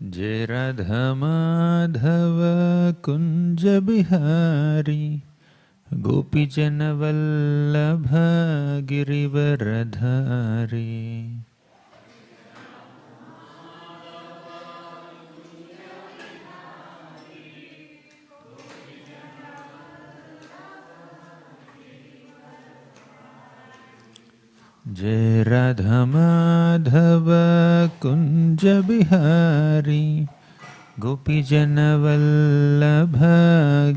जय राधा माधव कुंज बिहारी गोपीजन वल्लभ गिरिवरधारी। जय राधा माधव कुंज बिहारी गोपीजन वल्लभ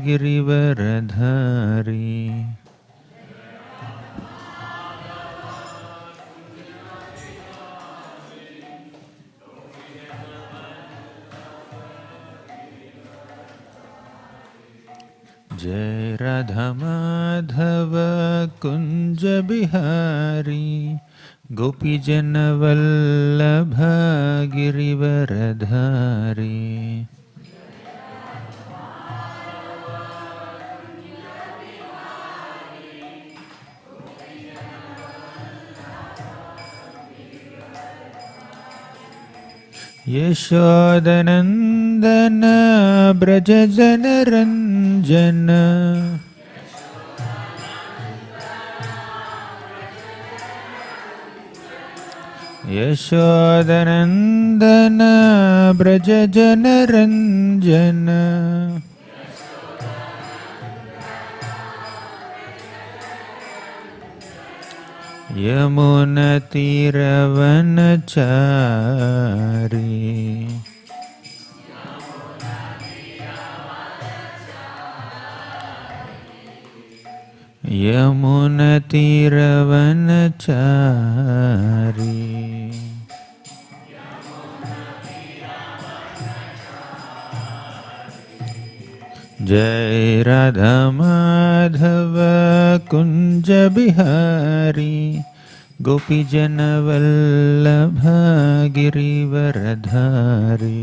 गिरिवरधारी। जय राधा माधव कुंज बिहारी गोपीजन वल्लभ गिरिवरधारी। यशोदनंदन ब्रज जन रंजन यशोदनंदन ब्रज जन रंजन। यमुना तीरवनचारी यमुना तीरवनचारी। जय राधा माधव कुंज बिहारी गोपीजन वल्लभ गिरिवरधारी।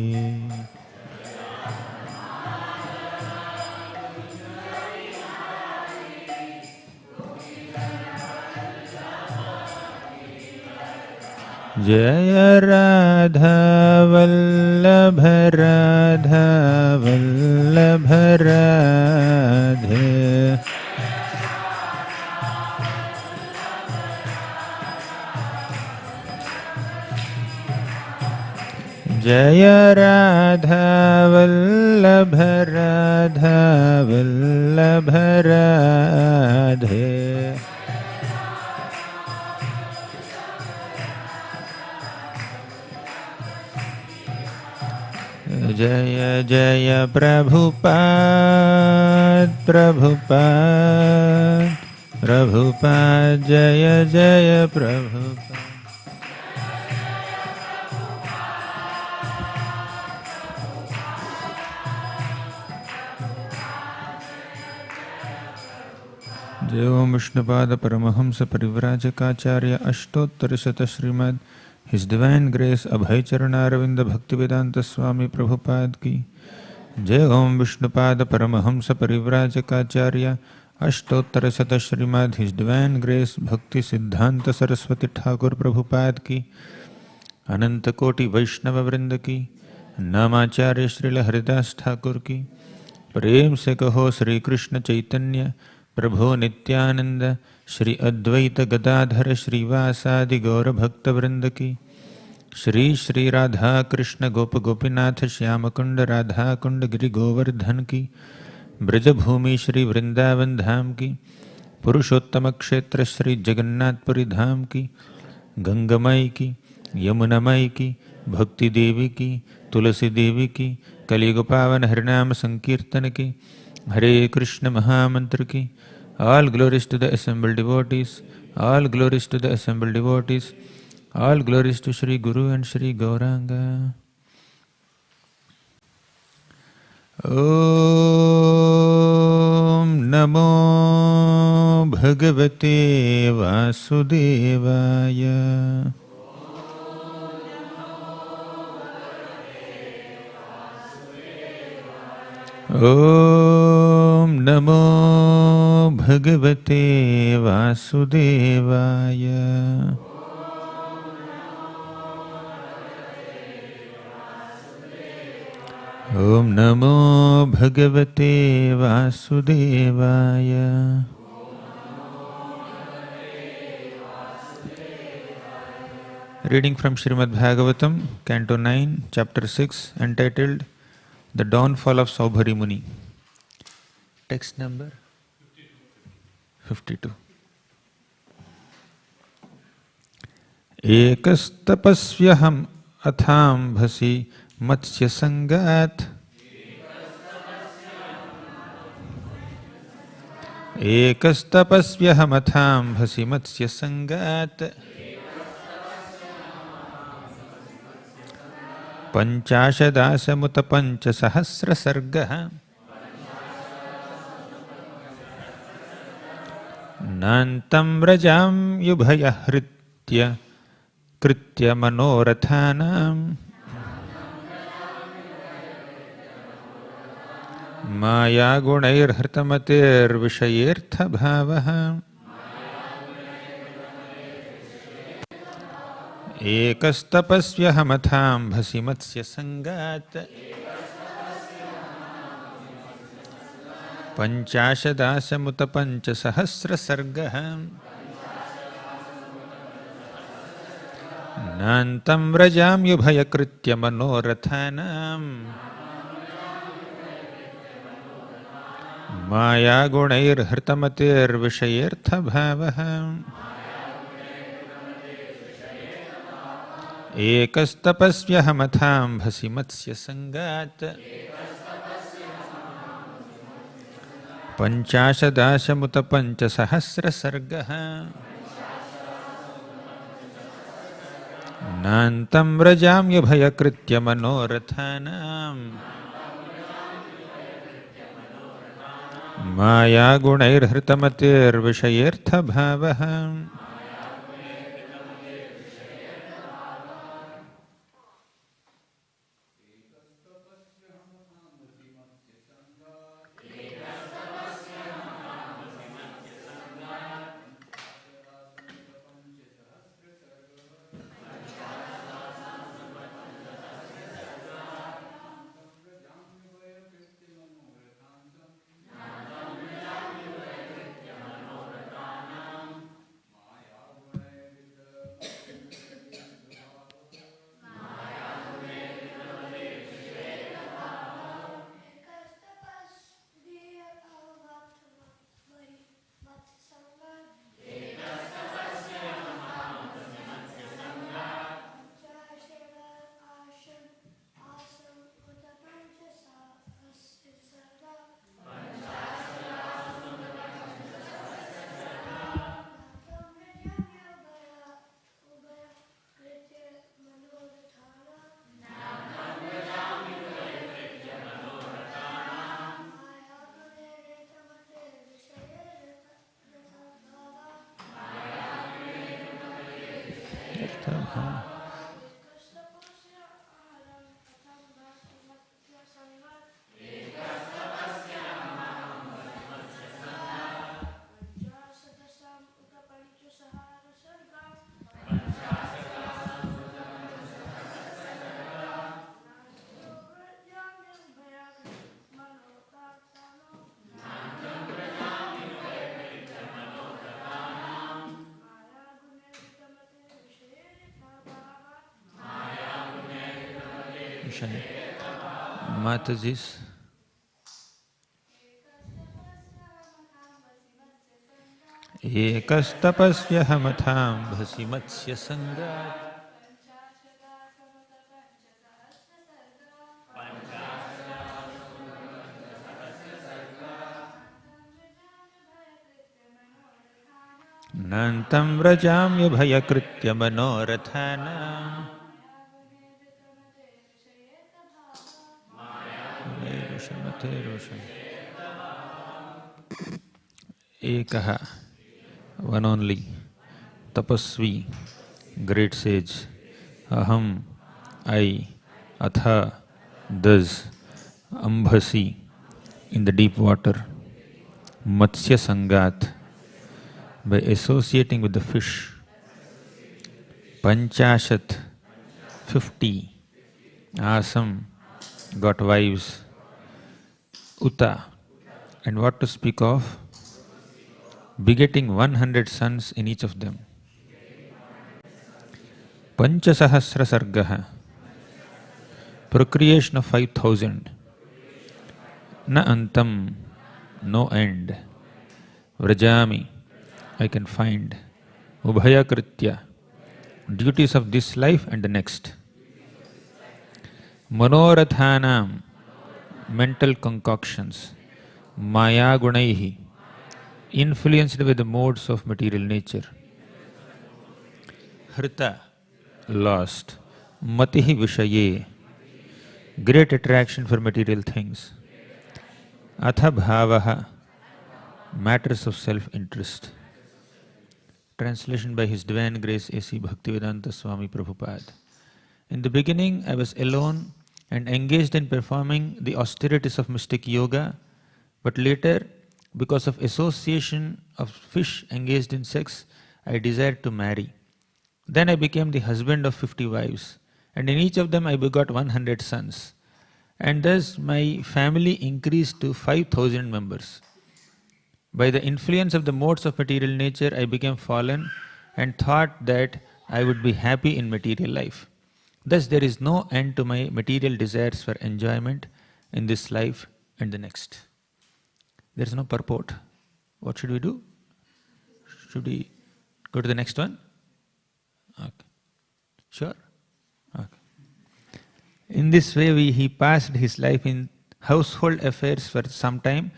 जय राधा वल्लभ राधा वल्लभ राधे। जय राधा वल्लभ राधा वल्लभ राधे। जय जय प्रभुपाद प्रभुपाद प्रभुपाद जय जय प्रभुपाद। जय ओम विष्णुपाद परमहंस परिव्राजकाचार्य अष्टोत्तर शत Shrimad His Divine Grace Abhay Charanaravinda Bhaktivedanta Swami Prabhupada ki Jai Om Vishnupada Paramahamsa Parivrajakaacharya Ashtottara Sata Shrimad His Divine Grace Bhakti Siddhanta Saraswati Thakur Prabhupada ki Ananta Koti Vaishnava Vrinda ki Namacharya Srila Haridas Thakur ki Prem se kaho Shri Krishna Chaitanya Prabhu Nityananda Shri Advaita Gadadhar श्रीवासादि गौर भक्त वृंद की श्री श्री राधा कृष्ण गोप गोपीनाथ श्याम कुंड राधा कुंड गिरि गोवर्धन की ब्रजभूमि श्री वृंदावन धाम की पुरुषोत्तम क्षेत्र श्री जगन्नाथपुरी धाम की गंगमय की यमुनामय की भक्ति देवी की तुलसी देवी की कलियुग पावन हरिनाम संकीर्तन की हरे कृष्ण महामंत्र की। All glories to the assembled devotees, all glories to the assembled devotees, all glories to Shri Guru and Shri Gauranga. Om Namo Bhagavate Vasudevaya. Om Namo Bhagavate Vasudevaya. Om Namo Bhagavate Vasudevaya. Reading from Śrīmad Bhāgavatam, Canto 9, Chapter 6, entitled The Downfall of Saubhari Muni. Text number 52. Ekastapasvyaham atham bhasi matsya sangat. Ekastapasvyaham atham bhasi matsya sangat. Panchashadasa pancha sahasra sargaha. Nantam rajam yubhaya hritya kritya manorathanam. Maya gunair hrtamatir vishayertha bhavaha. Ekastapasvyahamatham bhasi matsya sangat. Panchashadasa pancha sahasra sargaha. Nantam vrajam yubhaya kritya manorathanam. Maya gunair hrtamatir vishayertha bhavaha. Ekastapasvyahamatham bhasi matsya sangat. Panchashadasa pancha sahasra sargaha. Nantam vrajam yubhaya kritya manorathanam. Maya gunair hrtamatir vishayertha bhavaha. Mataji's. Ekastapasvyahamatham bhasi matsya sangat. Nantam vrajam yubhaya kritya manorathanam. Ekaha, one only, tapasvi, great sage, aham, I, atha, thus, ambhasi, in the deep water, matsya sangat, by associating with the fish, panchashat, 50, asam, got wives, Uta, and what to speak of begetting 100 sons in each of them. Panchasahasra sargaha, procreation of 5,000. Na antam, no end. Vrajami, I can find. Ubhaya kritya, duties of this life and the next. Manorathanam, mental concoctions. Maya gunaihi, influenced with the modes of material nature. Hrita, lost. Matihi vishaye, great attraction for material things. Atha bhavaha, matters of self-interest. Translation by His Divine Grace A.C. Bhaktivedanta Swami Prabhupada. In the beginning, I was alone and engaged in performing the austerities of mystic yoga, but later, because of association of fish engaged in sex, I desired to marry. Then I became the husband of 50 wives, and in each of them I begot 100 sons. And thus my family increased to 5,000 members. By the influence of the modes of material nature, I became fallen and thought that I would be happy in material life. Thus there is no end to my material desires for enjoyment in this life and the next. There is no purport. What should we do? Should we go to the next one? Okay. Sure? Okay. In this way, he passed his life in household affairs for some time,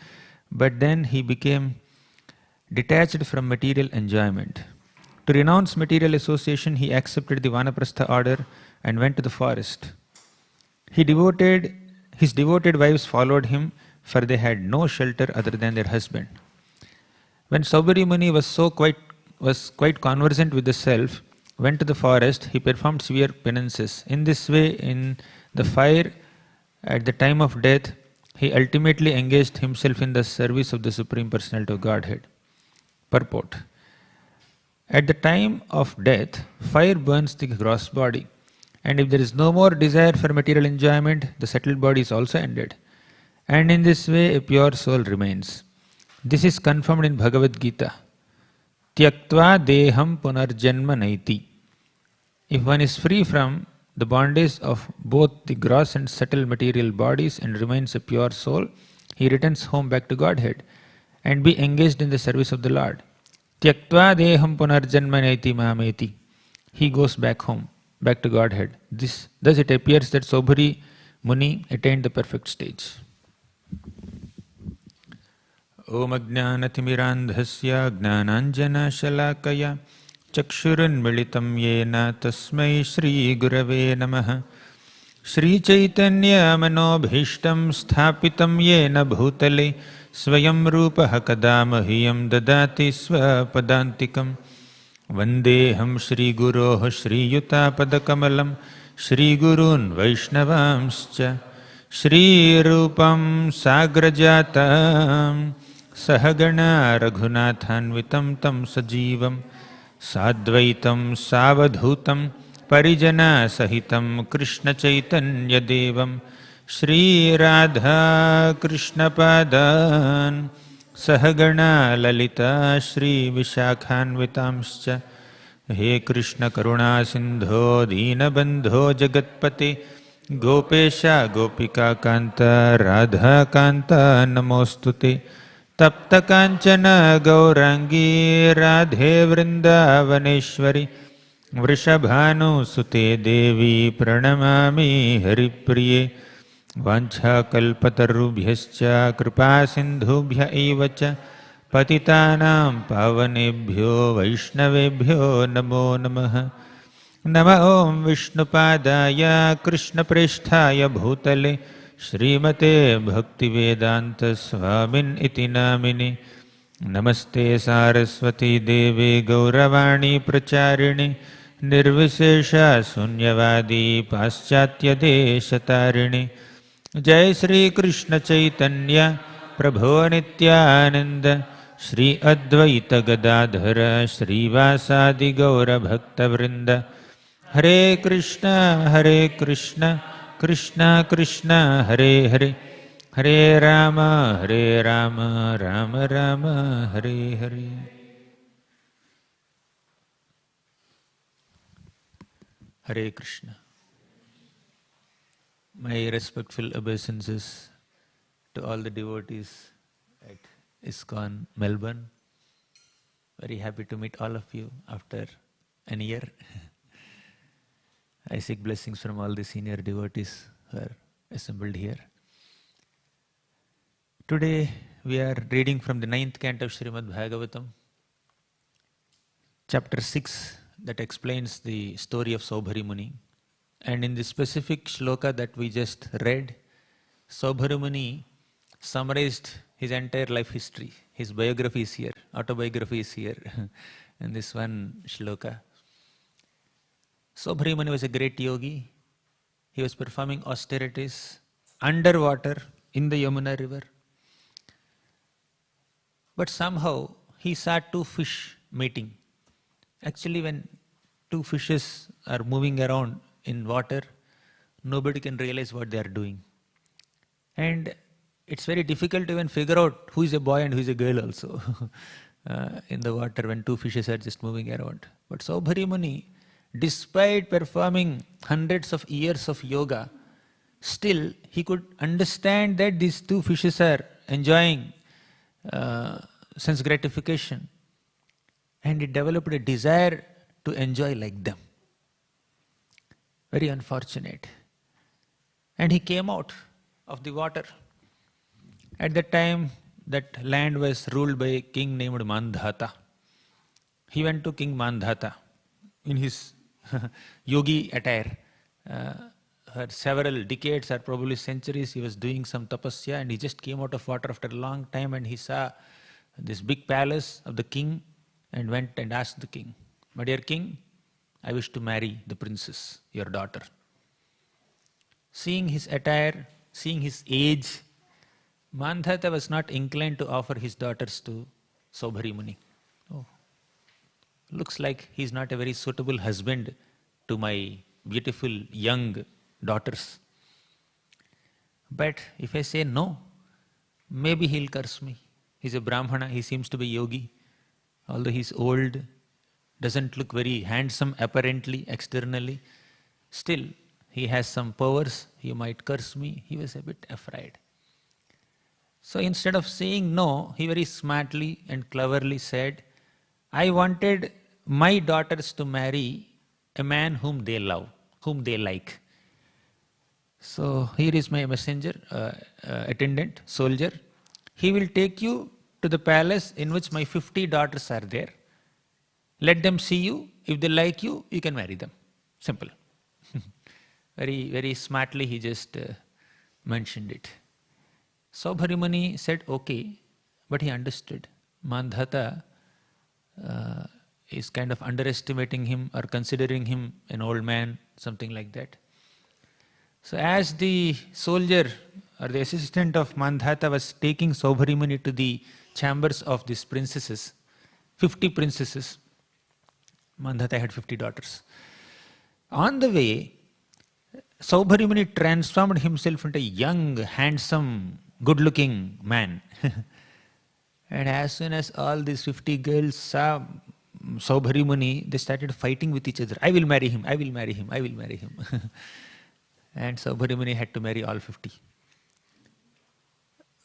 but then he became detached from material enjoyment. To renounce material association, he accepted the Vanaprastha order and went to the forest. His devoted wives followed him, for they had no shelter other than their husband. When Saubhari Muni was quite conversant with the self, went to the forest, he performed severe penances. In this way, in the fire at the time of death, he ultimately engaged himself in the service of the Supreme Personality of Godhead. Purport. At the time of death, fire burns the gross body, and if there is no more desire for material enjoyment, the settled body is also ended. And in this way, a pure soul remains. This is confirmed in Bhagavad Gita. Tyaktva deham punarjanma naiti. If one is free from the bondage of both the gross and subtle material bodies and remains a pure soul, he returns home back to Godhead and be engaged in the service of the Lord. Tyaktva deham punarjanma naiti mameti. He goes back home, back to Godhead. Thus it appears that Saubhari Muni attained the perfect stage. Om Ajnanathmirandhasya Gnananjana Shalakaya Chakshurunmilitam Yena Tasmai Shri Gurave Namaha Shri Chaitanya Manobhishtam Sthapitam Yena Bhutale Swayam Rupaha Kadamahiyam Dadati Swapadantikam Vandeham Shri Guroh Shri Yuta Padakamalam Shri Gurun Vaishnavamscha Shri Rupam Sagrajatam Sahagana Raghunathanvitam Tam Sajivam Sadvaitam Savadhutam Parijana Sahitam Krishna Chaitanya Devam Shri Radha Krishna Padan Sahagana Lalita Shri Vishakhanvitamscha He Krishna Karuna Sindho Deenabandho Jagatpate Gopesha Gopika Kanta Radha Kanta Namostute Tapta Kanchana Gaurangi Radhe Vrindavaneshwari Vrishabhanu Sute Devi Pranamami Haripriye Vancha Kalpatarubhyascha Kripa Sindhubhya Evacha Patitanam Pavanebhyo Vaishnavebhyo Namo Namaha Nama Om Vishnupadaya Krishna Presthaya Bhutale Śrīmate Bhaktivedanta Swamin iti namini Namaste Saraswati Deve Gauravani Pracharini Nirvishesha Sunyavadi Paschatya Deshatarini Jai Shri Krishna Chaitanya Prabhu Nityananda Shri Advaita Gadadhara Shri Vasadi Gaura Bhakta Vrinda Hare Krishna Krishna Krishna Hare Hare, Hare Rama Rama Rama Hare Hare. Hare Krishna. My respectful obeisances to all the devotees at ISKCON Melbourne. Very happy to meet all of you after an year. I seek blessings from all the senior devotees who are assembled here. Today we are reading from the 9th canto of Śrīmad Bhāgavatam, chapter 6, that explains the story of Saubhari Muni. And in the specific shloka that we just read, Saubhari Muni summarized his entire life history. His biography is here, autobiography is here in this one shloka. Saubhari Muni was a great yogi. He was performing austerities underwater in the Yamuna river. But somehow he saw two fish meeting. Actually, when two fishes are moving around in water, nobody can realize what they are doing. And it's very difficult to even figure out who is a boy and who is a girl also in the water when two fishes are just moving around. But Saubhari Muni, despite performing hundreds of years of yoga, still he could understand that these two fishes are enjoying sense gratification, and he developed a desire to enjoy like them. Very unfortunate. And he came out of the water. At that time, that land was ruled by a king named Mandhata. He went to King Mandhata in his yogi attire. For several decades or probably centuries, he was doing some tapasya, and he just came out of water after a long time, and he saw this big palace of the king and went and asked the king, "My dear king, I wish to marry the princess, your daughter." Seeing his attire, seeing his age, Mandhata was not inclined to offer his daughters to Saubhari Muni. Oh, looks like he's not a very suitable husband to my beautiful young daughters. But if I say no, maybe he'll curse me. He's a Brahmana, he seems to be yogi. Although he's old, doesn't look very handsome apparently, externally, still he has some powers, he might curse me. He was a bit afraid. So instead of saying no, he very smartly and cleverly said, "I wanted my daughters to marry a man whom they love, whom they like. So here is my messenger, attendant, soldier. He will take you to the palace in which my 50 daughters are there. Let them see you. If they like you, you can marry them." Simple. Very, very smartly he just mentioned it. Saubhari Muni said okay, but he understood. Mandhata is kind of underestimating him or considering him an old man, something like that. So as the soldier or the assistant of Mandhata was taking Saubhari Muni to the chambers of these princesses, 50 princesses, Mandhata had 50 daughters. On the way, Saubhari Muni transformed himself into a young, handsome, good-looking man. And as soon as all these 50 girls saw Saubhari Muni, they started fighting with each other. "I will marry him, I will marry him, I will marry him." And Saubhari Muni had to marry all 50.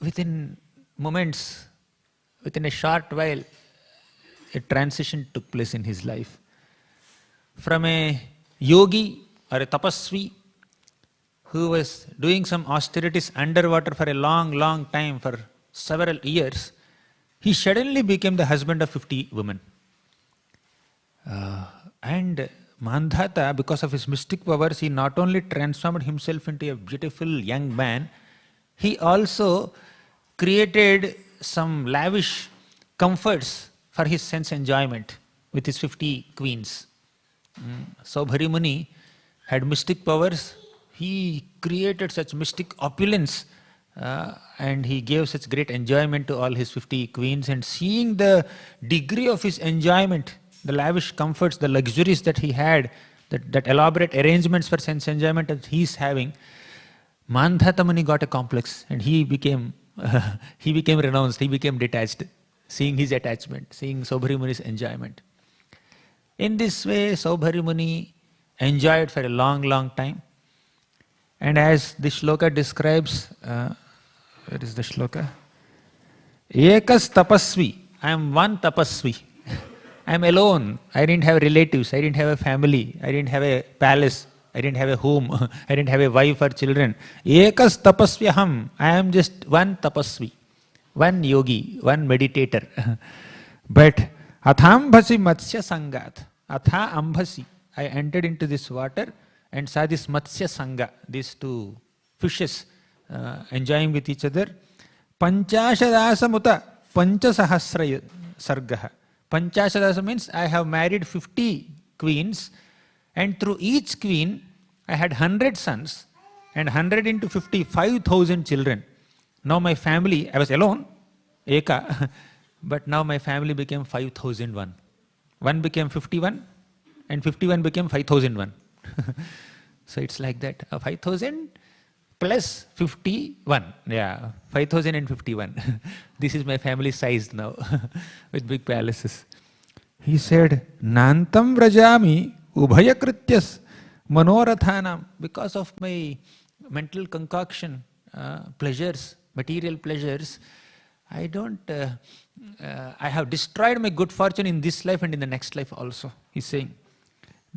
Within moments, within a short while, a transition took place in his life. From a yogi or a tapasvi who was doing some austerities underwater for a long, long time, for several years, he suddenly became the husband of 50 women. And Mandhata, because of his mystic powers, he not only transformed himself into a beautiful young man, he also created some lavish comforts for his sense enjoyment with his 50 queens. Saubhari Muni had mystic powers. He created such mystic opulence and he gave such great enjoyment to all his 50 queens. And seeing the degree of his enjoyment, the lavish comforts, the luxuries that he had, that elaborate arrangements for sense enjoyment that he is having, Mandhata Muni got a complex and he became renounced, he became detached, seeing his attachment, seeing Saubhari Muni's enjoyment. In this way, Saubhari Muni enjoyed for a long, long time. And as the shloka describes, where is the shloka? Ekas tapasvi. I am one tapasvi. I am alone. I didn't have relatives. I didn't have a family. I didn't have a palace. I didn't have a home. I didn't have a wife or children. Ekas tapasvyaham. I am just one tapasvi, one yogi, one meditator. But athambhasi matsya sangat. Atha ambhasi. I entered into this water and saw this matsya sangha, these two fishes enjoying with each other. Panchashadasa muta panchasahasraya sargaha. Panchashadasa means I have married 50 queens, and through each queen I had 100 sons, and 100 into 50, 5,000 children. Now my family, I was alone, Eka, but now my family became 5,001. One became 51, and 51 became 5,001. So it's like that, 5,000 plus 51, yeah, 5,051. This is my family size now, with big palaces. He said, Nantam vrajami ubhayakrityas manorathanam. Because of my mental concoction, pleasures, material pleasures, I have destroyed my good fortune in this life and in the next life also, he's saying.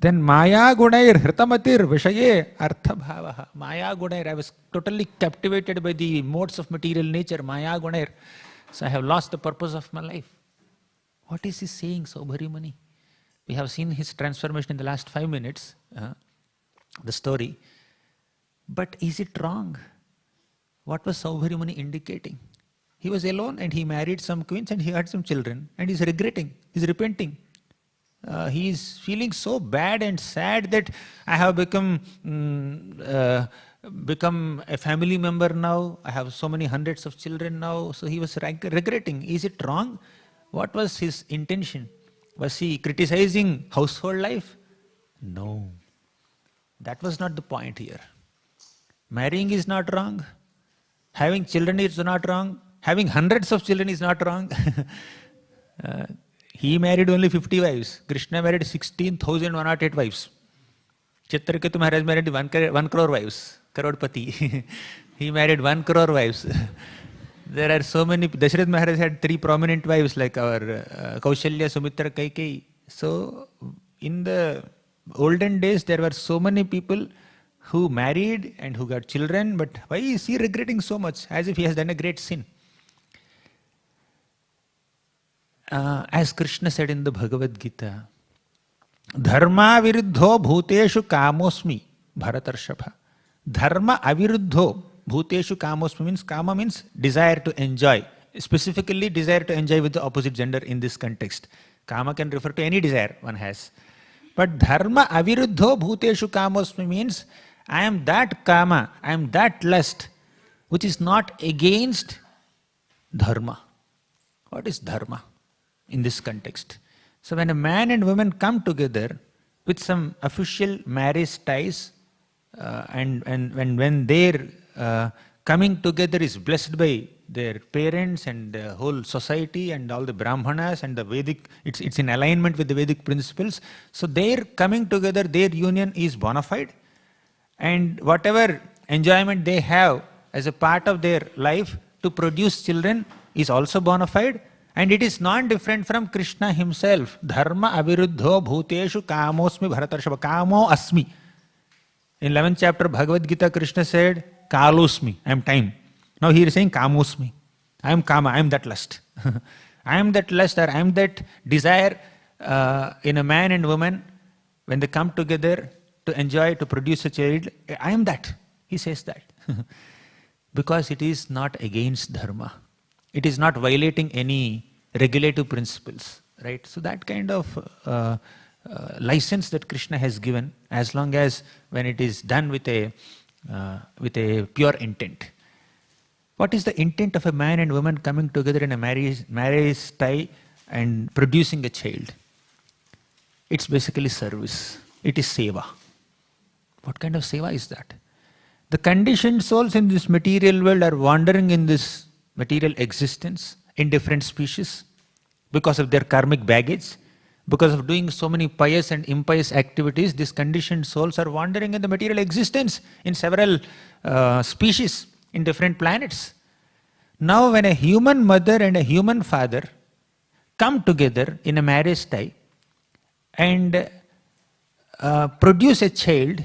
Then Maya Gunair Hritamatir Vishaye Artha Bhavaha. Maya Gunair, I was totally captivated by the modes of material nature, Maya Gunair. So I have lost the purpose of my life. What is he saying, Saubhari Muni? We have seen his transformation in the last 5 minutes, the story. But is it wrong? What was Saubhari Muni indicating? He was alone and he married some queens and he had some children and he's regretting, he's repenting. He is feeling so bad and sad that I have become a family member now. I have so many hundreds of children now. So he was regretting. Is it wrong? What was his intention? Was he criticizing household life? No. That was not the point here. Marrying is not wrong. Having children is not wrong. Having hundreds of children is not wrong. He married only 50 wives. Krishna married 16,108 wives. Chitraketu Maharaj married 1 crore wives. Karodpati. He married 1 crore wives. There are so many. Dasharath Maharaj had 3 prominent wives like our Kaushalya, Sumitra, Kaikeyi. So in the olden days there were so many people who married and who got children. But why is he regretting so much? As if he has done a great sin. As Krishna said in the Bhagavad Gita, Dharma viruddho bhuteshu kamosmi, Bharatarshapha. Dharma aviruddho bhuteshu kamosmi means, kama means desire to enjoy. Specifically desire to enjoy with the opposite gender in this context. Kama can refer to any desire one has. But dharma aviruddho bhuteshu kamosmi means, I am that kama, I am that lust, which is not against dharma. What is dharma in this context? So when a man and woman come together with some official marriage ties, and when their coming together is blessed by their parents and the whole society and all the brahmanas and the Vedic, it's in alignment with the Vedic principles. So their coming together, their union is bona fide, and whatever enjoyment they have as a part of their life to produce children is also bona fide. And it is non-different from Krishna himself. Dharma aviruddho bhuteshu kamosmi bharatarshava. Kamo asmi. In 11th chapter Bhagavad Gita, Krishna said, Kalosmi, I am time. Now he is saying Kamosmi. I am Kama, I am that lust. I am that lust, or I am that desire in a man and woman when they come together to enjoy, to produce a child. I am that. He says that. Because it is not against dharma. It is not violating any regulative principles, right? So that kind of license that Krishna has given, as long as when it is done with a pure intent. What is the intent of a man and woman coming together in a marriage tie and producing a child? It's basically service. It is seva. What kind of seva is that? The conditioned souls in this material world are wandering in this material existence in different species because of their karmic baggage, because of doing so many pious and impious activities. These conditioned souls are wandering in the material existence in several species in different planets. Now when a human mother and a human father come together in a marriage tie and produce a child,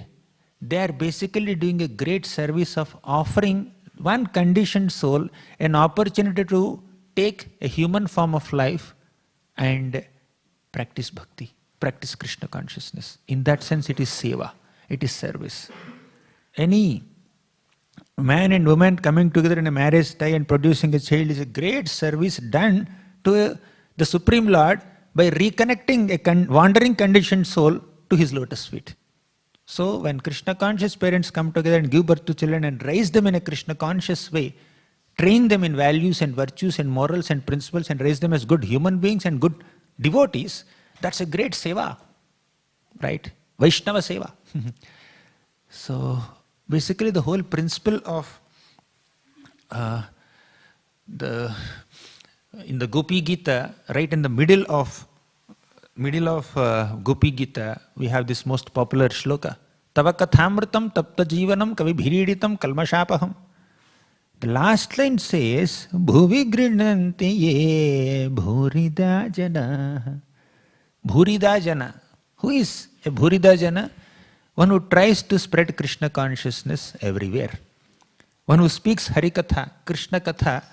they are basically doing a great service of offering one conditioned soul an opportunity to take a human form of life and practice bhakti, practice Krishna consciousness. In that sense, it is seva, it is service. Any man and woman coming together in a marriage tie and producing a child is a great service done to the Supreme Lord by reconnecting a wandering conditioned soul to his lotus feet. So when Krishna conscious parents come together and give birth to children and raise them in a Krishna conscious way, train them in values and virtues and morals and principles and raise them as good human beings and good devotees, that's a great seva, right? Vaishnava seva. So basically the whole principle of in the Gopi Gita, right in the middle of Gopi Gita, we have this most popular shloka. Tava kathamritam tapta jivanam kavi bhiriditam kalmashapaham. The last line says, Bhuvi grinanti ye bhurida jana. Bhurida jana. Who is a bhurida jana? One who tries to spread Krishna consciousness everywhere. One who speaks Harikatha, Krishna Katha,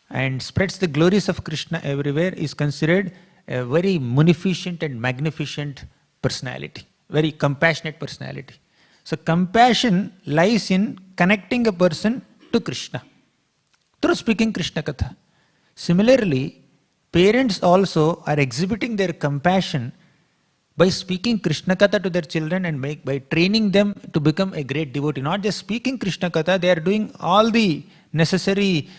and spreads the glories of Krishna everywhere is considered a very munificent and magnificent personality, very compassionate personality. So compassion lies in connecting a person to Krishna through speaking Krishna Katha. Similarly, parents also are exhibiting their compassion by speaking Krishna Katha to their children and by training them to become a great devotee. Not just speaking Krishna Katha, they are doing all the necessary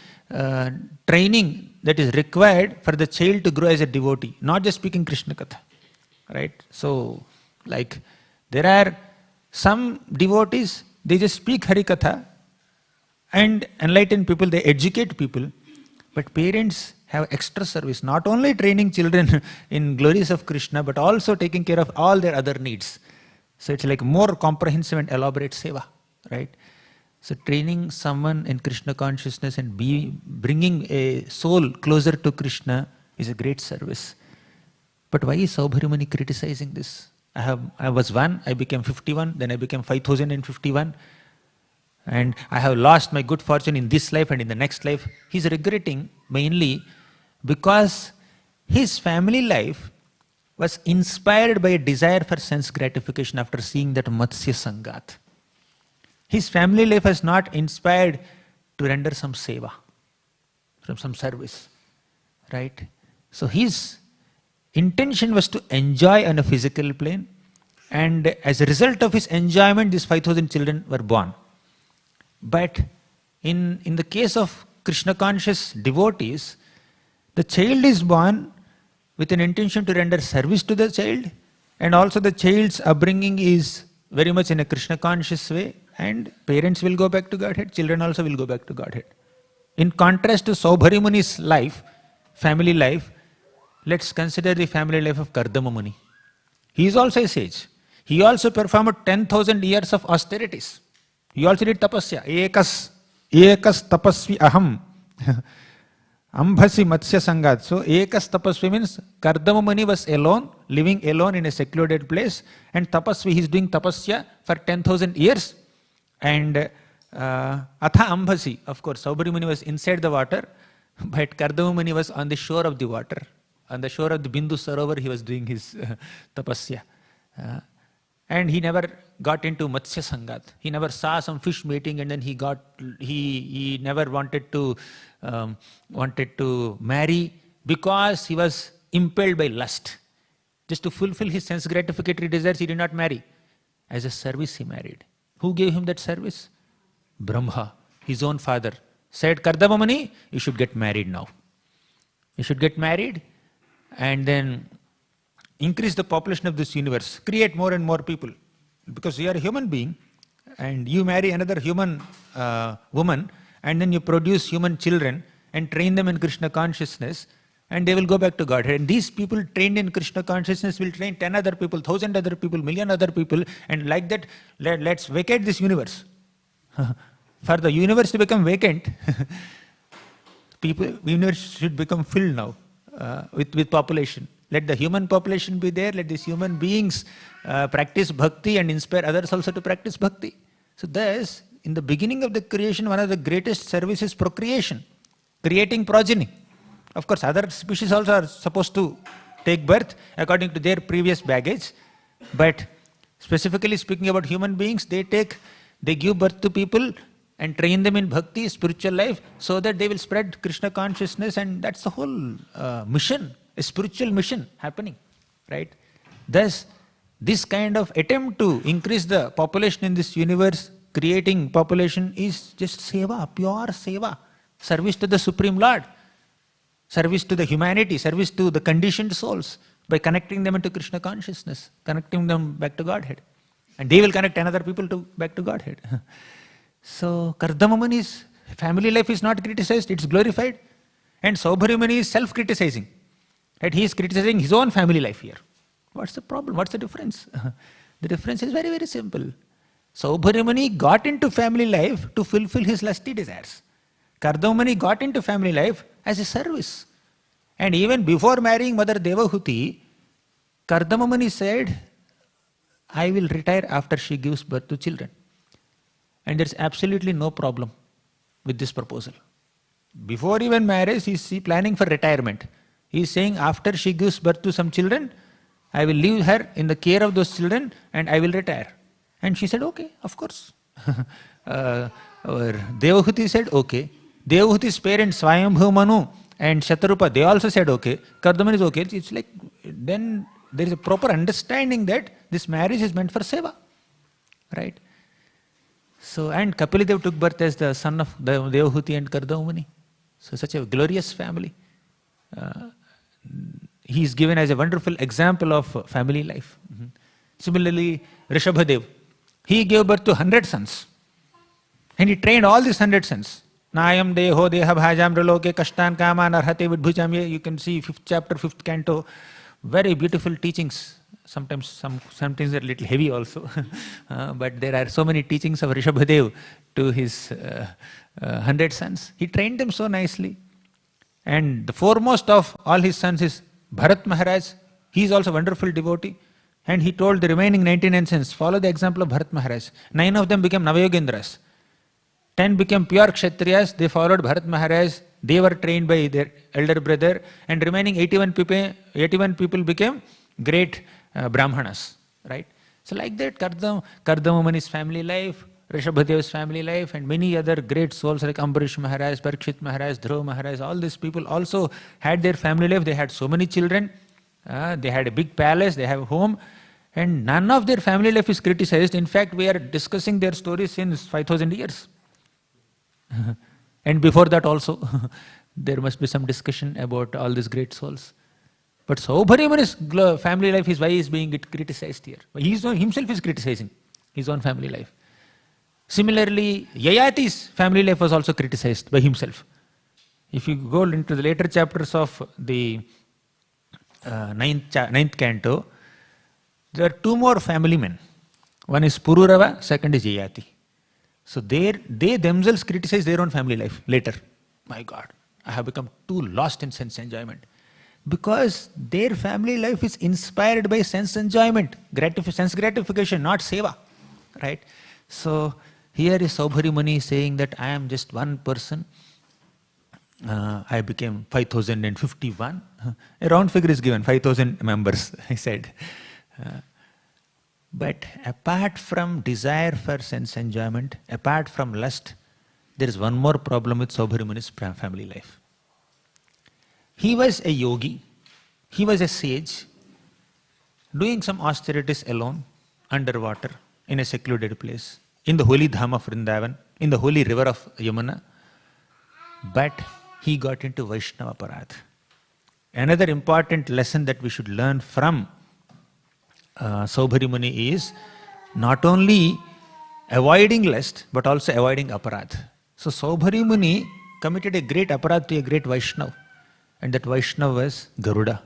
training that is required for the child to grow as a devotee, not just speaking Krishna Katha, right? So, like, there are some devotees, they just speak Harikatha and enlighten people, they educate people, but parents have extra service, not only training children in glories of Krishna, but also taking care of all their other needs. So it's like more comprehensive and elaborate seva, right? So training someone in Krishna consciousness and bringing a soul closer to Krishna is a great service. But why is Saubhari Muni criticizing this? I was one, I became 51, then I became 5051, and I have lost my good fortune in this life and in the next life. He's regretting mainly because his family life was inspired by a desire for sense gratification after seeing that Matsya Sangat. His family life was not inspired to render some seva, from some service, right? So his intention was to enjoy on a physical plane, and as a result of his enjoyment, these 5,000 children were born. But in the case of Krishna conscious devotees, the child is born with an intention to render service to the child, and also the child's upbringing is very much in a Krishna conscious way, and parents will go back to Godhead, children also will go back to Godhead. In contrast to Saubhari Muni's life, family life, let's consider the family life of Kardama Muni. He is also a sage. He also performed 10,000 years of austerities. He also did tapasya. Ekas tapasvi aham. Ambhasi Matsya Sangat. So, Ekas Tapasvi means Kardama Muni was alone, living alone in a secluded place, and Tapasvi, he is doing tapasya for 10,000 years. And Atha Ambhasi, of course, Saubhari Muni was inside the water, but Kardama Muni was on the shore of the water. On the shore of the Bindu Sarovar, he was doing his tapasya. And he never got into Matsya Sangat. He never saw some fish mating and then he never wanted to marry because he was impelled by lust. Just to fulfill his sense gratificatory desires, he did not marry. As a service, he married. Who gave him that service? Brahma, his own father, said, Kardama Muni, you should get married now. You should get married and then increase the population of this universe, create more and more people. Because you are a human being, and you marry another human woman, and then you produce human children and train them in Krishna consciousness, and they will go back to Godhead. And these people trained in Krishna consciousness will train 10 other people, 1,000 other people, million other people, and like that, let's vacate this universe. For the universe to become vacant, universe should become filled now with population. Let the human population be there, let these human beings practice bhakti and inspire others also to practice bhakti. So thus, in the beginning of the creation, one of the greatest services is procreation, creating progeny. Of course, other species also are supposed to take birth according to their previous baggage, but specifically speaking about human beings, they give birth to people and train them in bhakti, spiritual life, so that they will spread Krishna consciousness, and that's the whole mission, a spiritual mission happening, right? Thus, this kind of attempt to increase the population in this universe, creating population, is just seva, pure seva, service to the Supreme Lord, service to the humanity, service to the conditioned souls, by connecting them into Krishna consciousness, connecting them back to Godhead. And they will connect another people back to Godhead. So, Kardama Muni's family life is not criticized, it's glorified. And Saubhari Muni is self-criticizing. Right? He is criticizing his own family life here. What's the problem? What's the difference? The difference is very, very simple. Saubhari Muni got into family life to fulfill his lusty desires. Kardama Muni got into family life as a service. And even before marrying Mother Devahuti, Kardama Muni said, I will retire after she gives birth to children. And there's absolutely no problem with this proposal. Before even marriage, he's planning for retirement. He's saying, after she gives birth to some children, I will leave her in the care of those children and I will retire. And she said, okay, of course. Devahuti said, okay. Devahuti's parents, Swayambhu Manu and Shatarupa, they also said, okay. Kardama is okay. It's like, then there is a proper understanding that this marriage is meant for seva, right? So, and Kapilidev took birth as the son of Devahuti and Kardama Muni. So, such a glorious family. He is given as a wonderful example of family life. Similarly, Rishabhadev, he gave birth to 100 sons. And he trained all these 100 sons. Nayam deho deha bhajam raloke kashtan kaman arhate vidbhujam. You can see 5th chapter, 5th canto. Very beautiful teachings. Sometimes they're a little heavy also. But there are so many teachings of Rishabhadev to his 100 sons. He trained them so nicely. And the foremost of all his sons is Bharat Maharaj. He is also a wonderful devotee. And he told the remaining 99 sons, follow the example of Bharat Maharaj. 9 of them became Navayogendras. 10 became pure Kshatriyas. They followed Bharat Maharaj. They were trained by their elder brother. And remaining 81 people became great Brahmanas. Right? So like that, Kardama Muni's family life, Rishabhadev's family life, and many other great souls like Ambarish Maharaj, Parikshit Maharaj, Dhruva Maharaj, all these people also had their family life. They had so many children. They had a big palace, they have a home. And none of their family life is criticized. In fact, we are discussing their stories since 5,000 years. And before that also, there must be some discussion about all these great souls. But Saubhari Muni's family life is why he is being criticized here. He himself is criticizing his own family life. Similarly, Yayati's family life was also criticized by himself. If you go into the later chapters of the ninth canto, there are 2 more family men. One is Pururava, second is Yayati. So they themselves criticize their own family life later. My God, I have become too lost in sense enjoyment. Because their family life is inspired by sense enjoyment, sense gratification, not seva. Right? So here is Saubhari Muni saying that I am just one person. I became 5,051. A round figure is given, 5,000 members, I said. But apart from desire for sense enjoyment, apart from lust, there is one more problem with Saubhari Muni's family life. He was a yogi, he was a sage, doing some austerities alone, underwater, in a secluded place, in the holy dham of Vrindavan, in the holy river of Yamuna. But he got into Vaishnava Parad. Another important lesson that we should learn from Saubhari Muni is not only avoiding lust, but also avoiding aparadh. So Saubhari Muni committed a great aparadh to a great Vaishnava, and that Vaishnava was Garuda,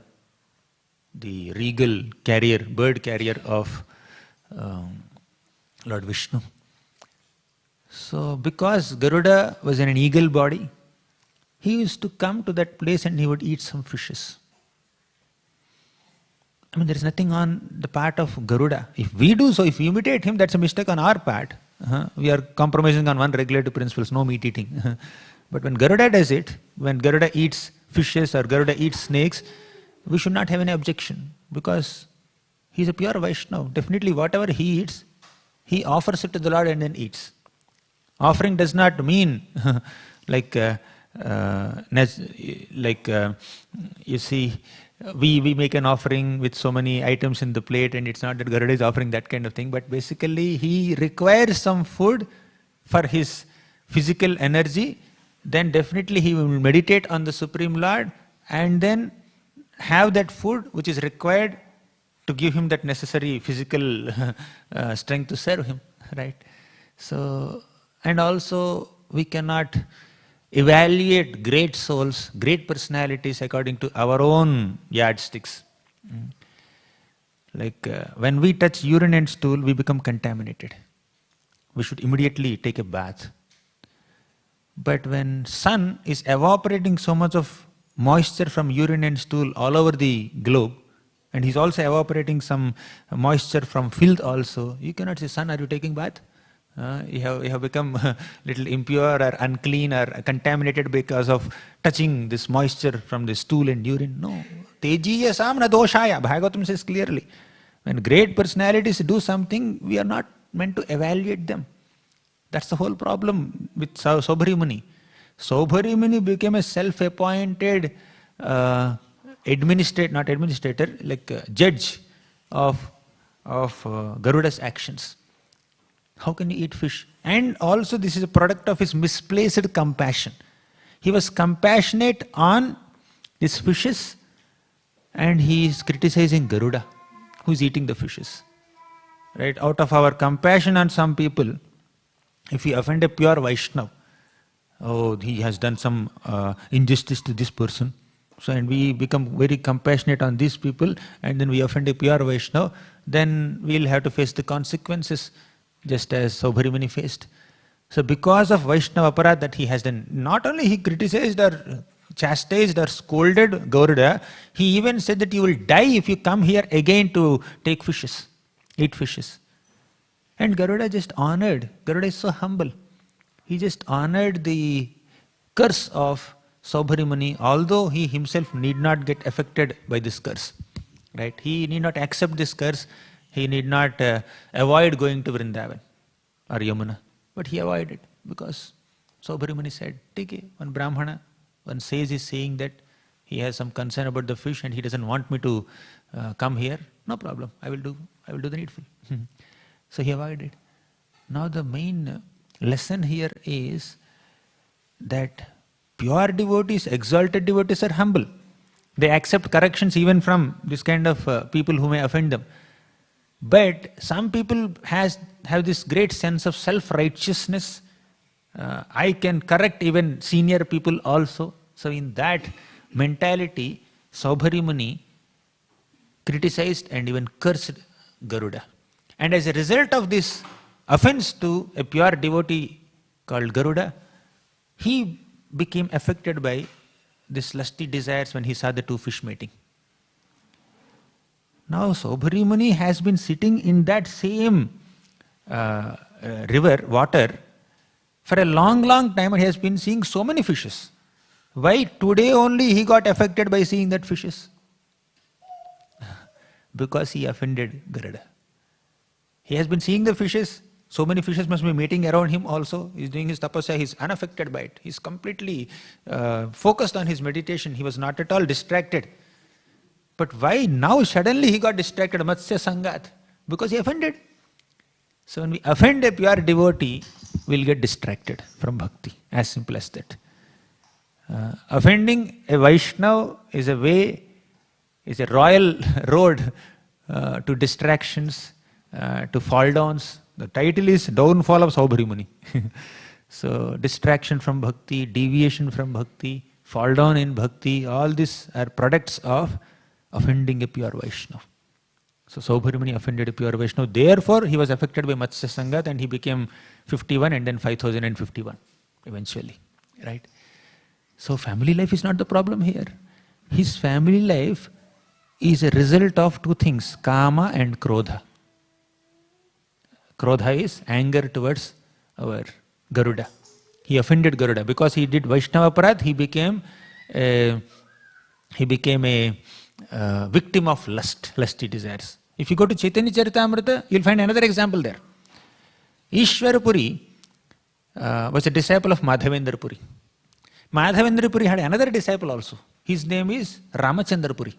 the regal carrier, bird carrier of Lord Vishnu. So because Garuda was in an eagle body, he used to come to that place and he would eat some fishes. I mean, there is nothing on the part of Garuda. If we do so, if we imitate him, that's a mistake on our part. We are compromising on one regulative principles, no meat eating. But when Garuda does it, when Garuda eats fishes or Garuda eats snakes, we should not have any objection, because he is a pure Vaishnava. Definitely whatever he eats, he offers it to the Lord and then eats. Offering does not mean like you see, we make an offering with so many items in the plate, and it's not that Garuda is offering that kind of thing, but basically he requires some food for his physical energy. Then definitely he will meditate on the Supreme Lord and then have that food which is required to give him that necessary physical strength to serve him, right? So, and also we cannot evaluate great souls, great personalities according to our own yardsticks. Like when we touch urine and stool, we become contaminated. We should immediately take a bath. But when sun is evaporating so much of moisture from urine and stool all over the globe, and he's also evaporating some moisture from filth also, you cannot say, "Sun, are you taking bath? You have become a little impure or unclean or contaminated because of touching this moisture from the stool and urine." No. Tejiya samna doshaya. Bhagavatam says clearly. When great personalities do something, we are not meant to evaluate them. That's the whole problem with Saubhari Muni. Saubhari Muni became a self-appointed judge of Garuda's actions. How can you eat fish? And also this is a product of his misplaced compassion. He was compassionate on his fishes and he is criticizing Garuda, who is eating the fishes. Right? Out of our compassion on some people, if we offend a pure Vaishnava, oh, he has done some injustice to this person. So, and we become very compassionate on these people, and then we offend a pure Vaishnava, then we'll have to face the consequences, just as Saubhari Muni faced. So because of Vaishnava aparadha that he has done, not only he criticized or chastised or scolded Garuda, he even said that you will die if you come here again to take fishes, eat fishes. And Garuda just honored, Garuda is so humble, he just honored the curse of Saubhari Muni, although he himself need not get affected by this curse. Right? He need not accept this curse, he need not avoid going to Vrindavan or Yamuna. But he avoided because Saubhari Muni said, "Take one Brahmana, one sage is saying that he has some concern about the fish and he doesn't want me to come here. No problem, I will do the needful." So he avoided. Now the main lesson here is that pure devotees, exalted devotees are humble. They accept corrections even from this kind of people who may offend them. But some people have this great sense of self-righteousness. I can correct even senior people also. So in that mentality, Saubhari Muni criticized and even cursed Garuda. And as a result of this offense to a pure devotee called Garuda, he became affected by this lusty desires when he saw the two fish mating. Now Saubhari Muni has been sitting in that same river, water, for a long time, and he has been seeing so many fishes. Why today only he got affected by seeing that fishes? Because he offended Garuda. He has been seeing the fishes, so many fishes must be mating around him also. He is doing his tapasya, he is unaffected by it. He is completely focused on his meditation. He was not at all distracted. But why now suddenly he got distracted? Matsya Sangat. Because he offended. So when we offend a pure devotee, we'll get distracted from bhakti. As simple as that. Offending a Vaishnava is a way, is a royal road to distractions, to fall downs, The title is Downfall of Saubhari Muni. So, distraction from bhakti, deviation from bhakti, fall down in bhakti, all these are products of offending a pure Vaishnava. So, Saubhari Muni offended a pure Vaishnava. Therefore, he was affected by Matsya Sangat and he became 51 and then 5051 eventually. Right? So, family life is not the problem here. His family life is a result of two things, Kama and Krodha. Krodha is anger towards our Garuda. He offended Garuda because he did Vaishnava Aparadh. He became a victim of lusty desires. If you go to Chaitanya Charitamrita, you'll find another example there. Ishwar Puri was a disciple of Madhavendra Puri. Madhavendra Puri had another disciple also. His name is Ramachandra Puri.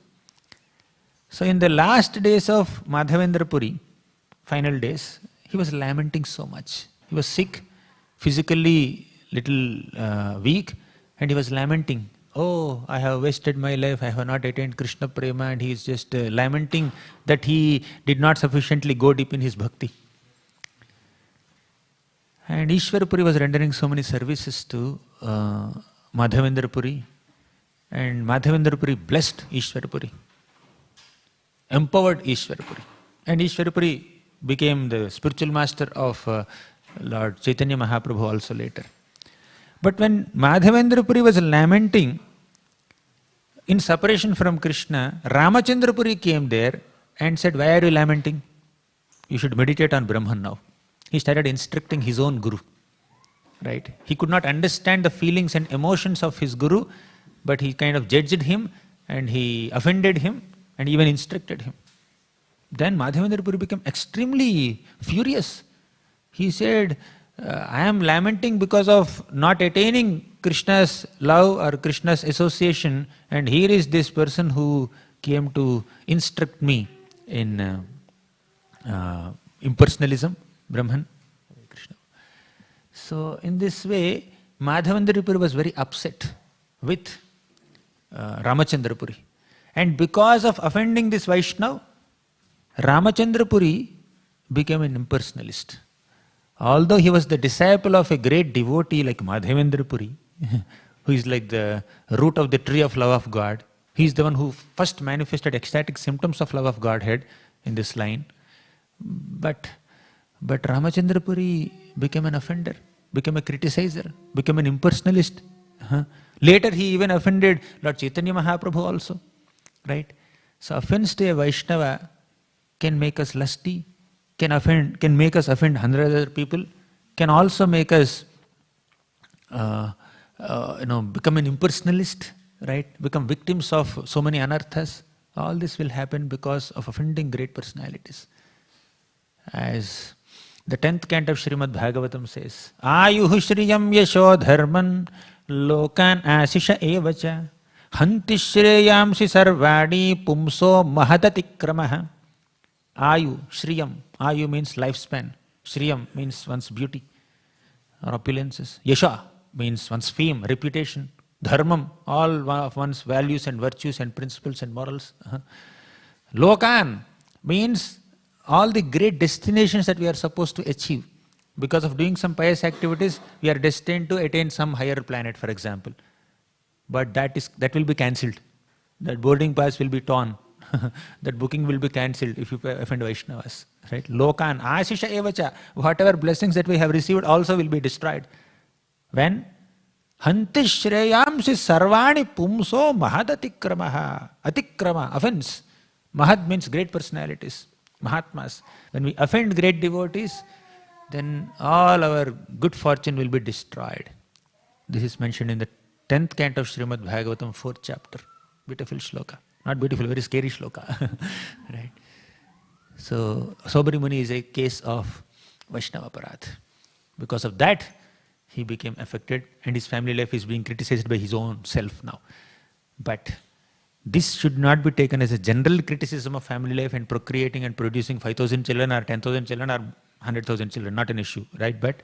So in the last days of Madhavendra Puri, final days, he was lamenting so much. He was sick, physically little weak, and he was lamenting, oh, I have wasted my life, I have not attained Krishna Prema, and he is just lamenting that he did not sufficiently go deep in his bhakti. And Ishwar Puri was rendering so many services to Madhavendra Puri, and Madhavendra Puri blessed Ishwar Puri, empowered Ishwar Puri. And Ishwar Puri became the spiritual master of Lord Chaitanya Mahaprabhu also later. But when Madhavendra Puri was lamenting in separation from Krishna, Ramachandra Puri came there and said, why are you lamenting? You should meditate on Brahman now. He started instructing his own guru. Right? He could not understand the feelings and emotions of his guru, but he kind of judged him and he offended him and even instructed him. Then Madhavendra Puri became extremely furious. He said, I am lamenting because of not attaining Krishna's love or Krishna's association, and here is this person who came to instruct me in impersonalism, Brahman, Krishna. So in this way, Madhavendra Puri was very upset with Ramachandra Puri. And because of offending this Vaishnava, Ramachandra Puri became an impersonalist. Although he was the disciple of a great devotee like Madhavendra Puri, who is like the root of the tree of love of God, he is the one who first manifested ecstatic symptoms of love of Godhead in this line. But Ramachandra Puri became an offender, became a criticizer, became an impersonalist. Later he even offended Lord Chaitanya Mahaprabhu also. Right? So offense to a Vaishnava can make us lusty, can make us offend 100 other people, can also make us become an impersonalist, right? Become victims of so many anarthas. All this will happen because of offending great personalities. As the 10th canto of Śrīmad Bhāgavatam says, Ayuhu shriyam yasho dharman lokan asisha evacha hanti shreyamsi sarvadi pumso mahadatikramaha. Ayu, Shriyam. Ayu means lifespan. Shriyam means one's beauty or opulences. Yasha means one's fame, reputation. Dharmam, all of one's values and virtues and principles and morals. Lokan means all the great destinations that we are supposed to achieve. Because of doing some pious activities, we are destined to attain some higher planet, for example. But that will be cancelled. That boarding pass will be torn. That booking will be cancelled if you offend Vaishnavas. Right? Lokan, asisha evacha. Whatever blessings that we have received also will be destroyed. When? Hanti shreyamsi sarvani pumso mahadatikramaha. Atikrama, offense. Mahad means great personalities, Mahatmas. When we offend great devotees, then all our good fortune will be destroyed. This is mentioned in the 10th canto of Śrīmad Bhāgavatam, 4th chapter. Beautiful shloka. Not beautiful, very scary shloka. Right? So, Saubhari Muni is a case of Vaishnava Aparadh. Because of that, he became affected and his family life is being criticized by his own self now. But this should not be taken as a general criticism of family life and procreating and producing 5,000 children or 10,000 children or 100,000 children, not an issue, right? But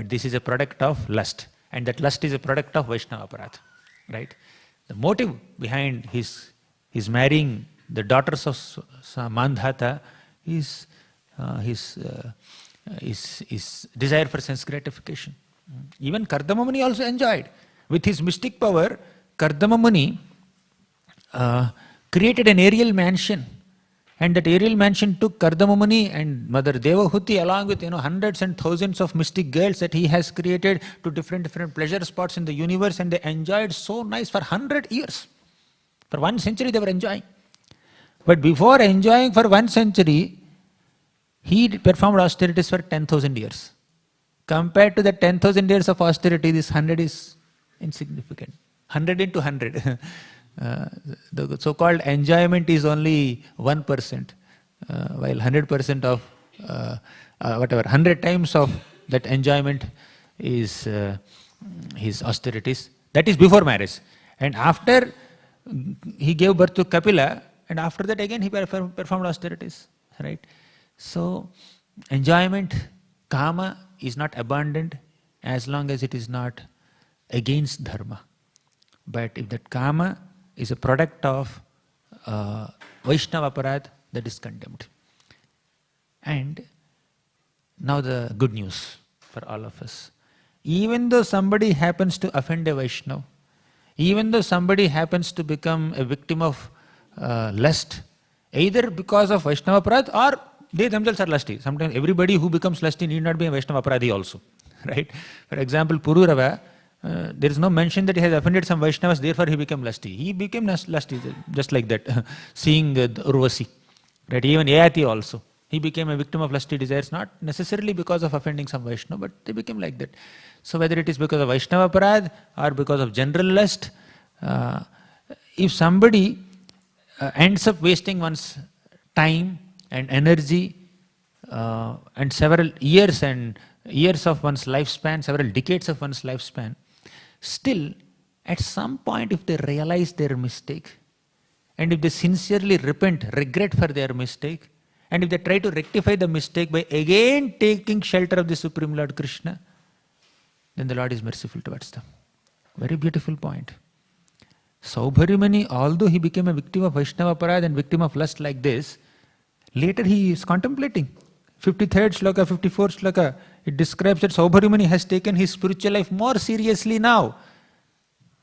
this is a product of lust, and that lust is a product of Vaishnava Aparadh, right? The motive behind his marrying the daughters of Mandhata is his is desire for sense gratification. Even Kardama Muni also enjoyed. With his mystic power, Kardama Muni created an aerial mansion. And that aerial mansion took Kardama Muni and Mother Devahuti along with hundreds and thousands of mystic girls that he has created to different pleasure spots in the universe, and they enjoyed so nice for 100 years. For 1 century they were enjoying. But before enjoying for 1 century, he performed austerities for 10,000 years. Compared to the 10,000 years of austerity, this 100 is insignificant. 100 into 100. The so-called enjoyment is only 1%, while 100% of 100 times of that enjoyment is his austerities. That is before marriage. And after he gave birth to Kapila, and after that again he performed austerities. Right? So, enjoyment, kama, is not abundant as long as it is not against dharma. But if that kama is a product of Vaishnava aparad, that is condemned. And now the good news for all of us. Even though somebody happens to offend a Vaishnava, even though somebody happens to become a victim of lust, either because of Vaishnava aparad or they themselves are lusty. Sometimes everybody who becomes lusty need not be a Vaishnava aparadhi also. Right? For example, Pururava, there is no mention that he has offended some Vaishnavas, therefore he became lusty. He became lusty just like that, seeing Urvasi. Right? Even Ayati also. He became a victim of lusty desires, not necessarily because of offending some Vaishnava, but they became like that. So whether it is because of Vaishnava aparad or because of general lust, if somebody ends up wasting one's time and energy and several years of one's lifespan, several decades of one's lifespan, still, at some point, if they realize their mistake, and if they sincerely repent, regret for their mistake, and if they try to rectify the mistake by again taking shelter of the Supreme Lord Krishna, then the Lord is merciful towards them. Very beautiful point. Saubhari Muni, although he became a victim of Vaishnava aparad and victim of lust like this, later he is contemplating. 53rd shloka, 54th shloka, it describes that Saubhari Muni has taken his spiritual life more seriously now.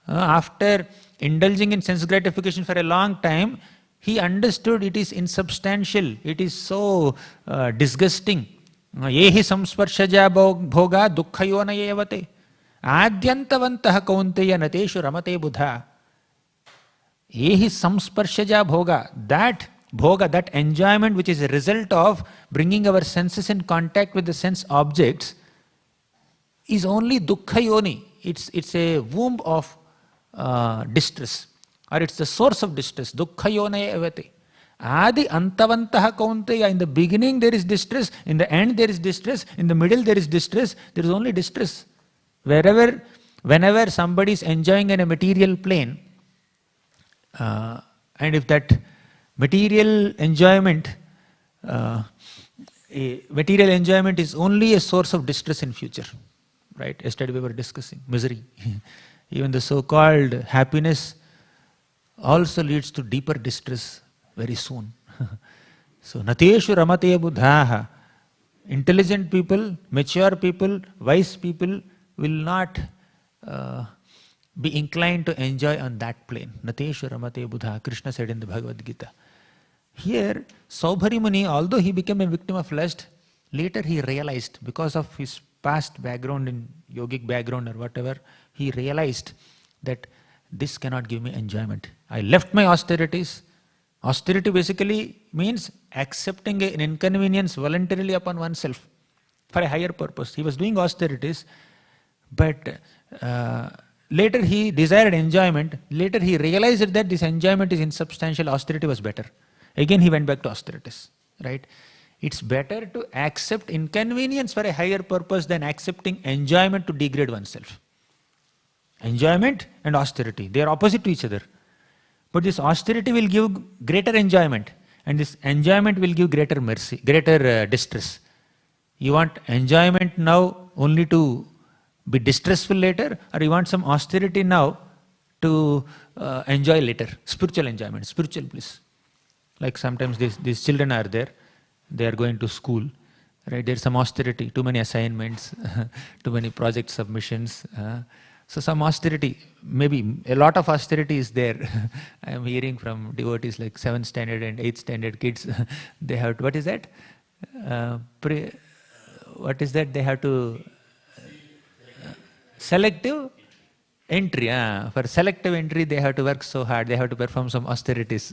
After indulging in sense gratification for a long time, he understood it is insubstantial, it is so disgusting. Yehi samsparshaja bhoga dukkhayona yevate adyantavantaha kaunteya nateshu ramate buddha. Yehi samsparshaja bhoga, that bhoga, that enjoyment which is a result of bringing our senses in contact with the sense objects, is only dukkha yoni. It's a womb of distress, or it's the source of distress. Dukkha yone evate. Adi antavantaha kaunteya. In the beginning there is distress, in the end there is distress, in the middle there is distress, there is only distress. Whenever somebody is enjoying in a material plane, and if that material enjoyment is only a source of distress in future, right? Yesterday we were discussing misery. Even the so-called happiness also leads to deeper distress very soon. So, nateshu ramate buddhaha. Intelligent people, mature people, wise people will not be inclined to enjoy on that plane. Nateshu ramate buddha, Krishna said in the Bhagavad Gita. Here, Saubhari Muni, although he became a victim of lust, later he realized, because of his past background in yogic background or whatever, he realized that this cannot give me enjoyment. I left my austerities. Austerity basically means accepting an inconvenience voluntarily upon oneself for a higher purpose. He was doing austerities, but later he desired enjoyment. Later he realized that this enjoyment is insubstantial. Austerity was better. Again he went back to austerities, right? It's better to accept inconvenience for a higher purpose than accepting enjoyment to degrade oneself. Enjoyment and austerity, they are opposite to each other. But this austerity will give greater enjoyment, and this enjoyment will give greater mercy, greater distress. You want enjoyment now only to be distressful later, or you want some austerity now to enjoy later? Spiritual enjoyment, spiritual bliss. Like sometimes these children are there, they are going to school, right? There's some austerity, too many assignments, too many project submissions. So some austerity, maybe a lot of austerity is there. I am hearing from devotees like 7th standard and 8th standard kids. They have to, what is that? What is that? They have to selective entry. For selective entry, they have to work so hard. They have to perform some austerities.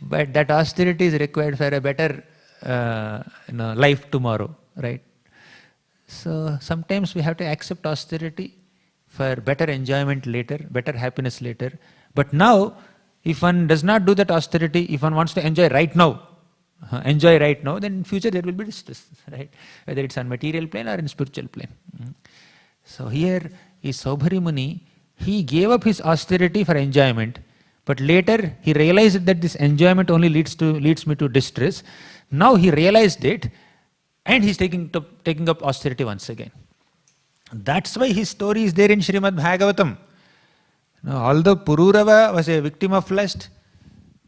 But that austerity is required for a better life tomorrow, right? So sometimes we have to accept austerity for better enjoyment later, better happiness later. But now, if one does not do that austerity, if one wants to enjoy right now, then in future there will be distress, right? Whether it's on material plane or in spiritual plane. So here is Saubhari Muni. He gave up his austerity for enjoyment, but later he realized that this enjoyment only leads me to distress. Now he realized it, and he's taking up austerity once again. That's why his story is there in Śrīmad Bhāgavatam. Now, although Pururava was a victim of lust,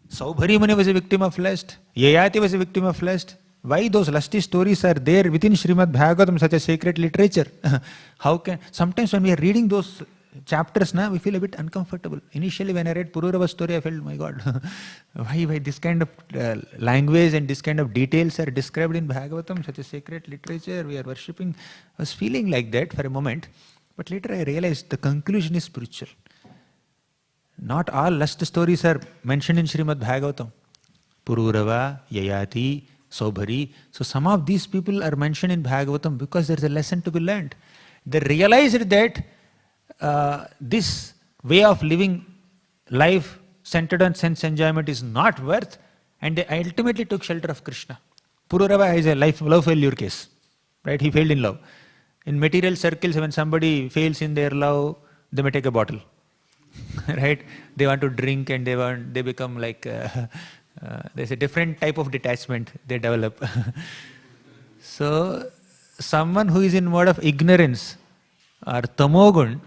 Saubhari Muni was a victim of lust, Yayati was a victim of lust. Why those lusty stories are there within Śrīmad Bhāgavatam, such a sacred literature? Sometimes when we are reading those chapters, we feel a bit uncomfortable. Initially when I read Pururava's story, I felt, my God, why this kind of language and this kind of details are described in Bhagavatam, such a sacred literature we are worshipping. I was feeling like that for a moment, but later I realized the conclusion is spiritual. Not all lust stories are mentioned in Śrīmad Bhāgavatam. Pururava, Yayati, Saubhari. So some of these people are mentioned in Bhagavatam because there is a lesson to be learned. They realized that this way of living life centered on sense enjoyment is not worth, and they ultimately took shelter of Krishna. Pururava is a love failure case, right? He failed in love. In material circles, when somebody fails in their love, they may take a bottle, right? They want to drink and they become like, there's a different type of detachment they develop. So, someone who is in mode of ignorance or tamogun,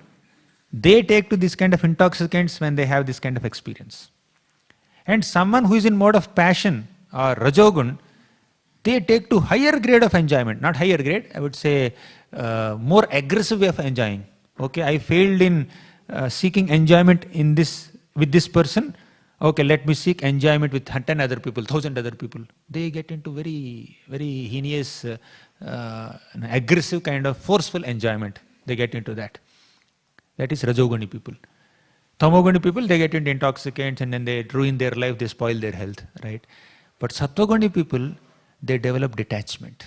they take to this kind of intoxicants when they have this kind of experience. And someone who is in mode of passion or rajogun, they take to higher grade of enjoyment. Not higher grade, I would say more aggressive way of enjoying. Okay, I failed in seeking enjoyment with this person. Okay, let me seek enjoyment with 10 other people, 1,000 other people. They get into very, very heinous, aggressive kind of forceful enjoyment. They get into that. That is Rajoguni people. Tamoguni people, they get into intoxicants and then they ruin their life, they spoil their health, right? But Sattvaguni people, they develop detachment.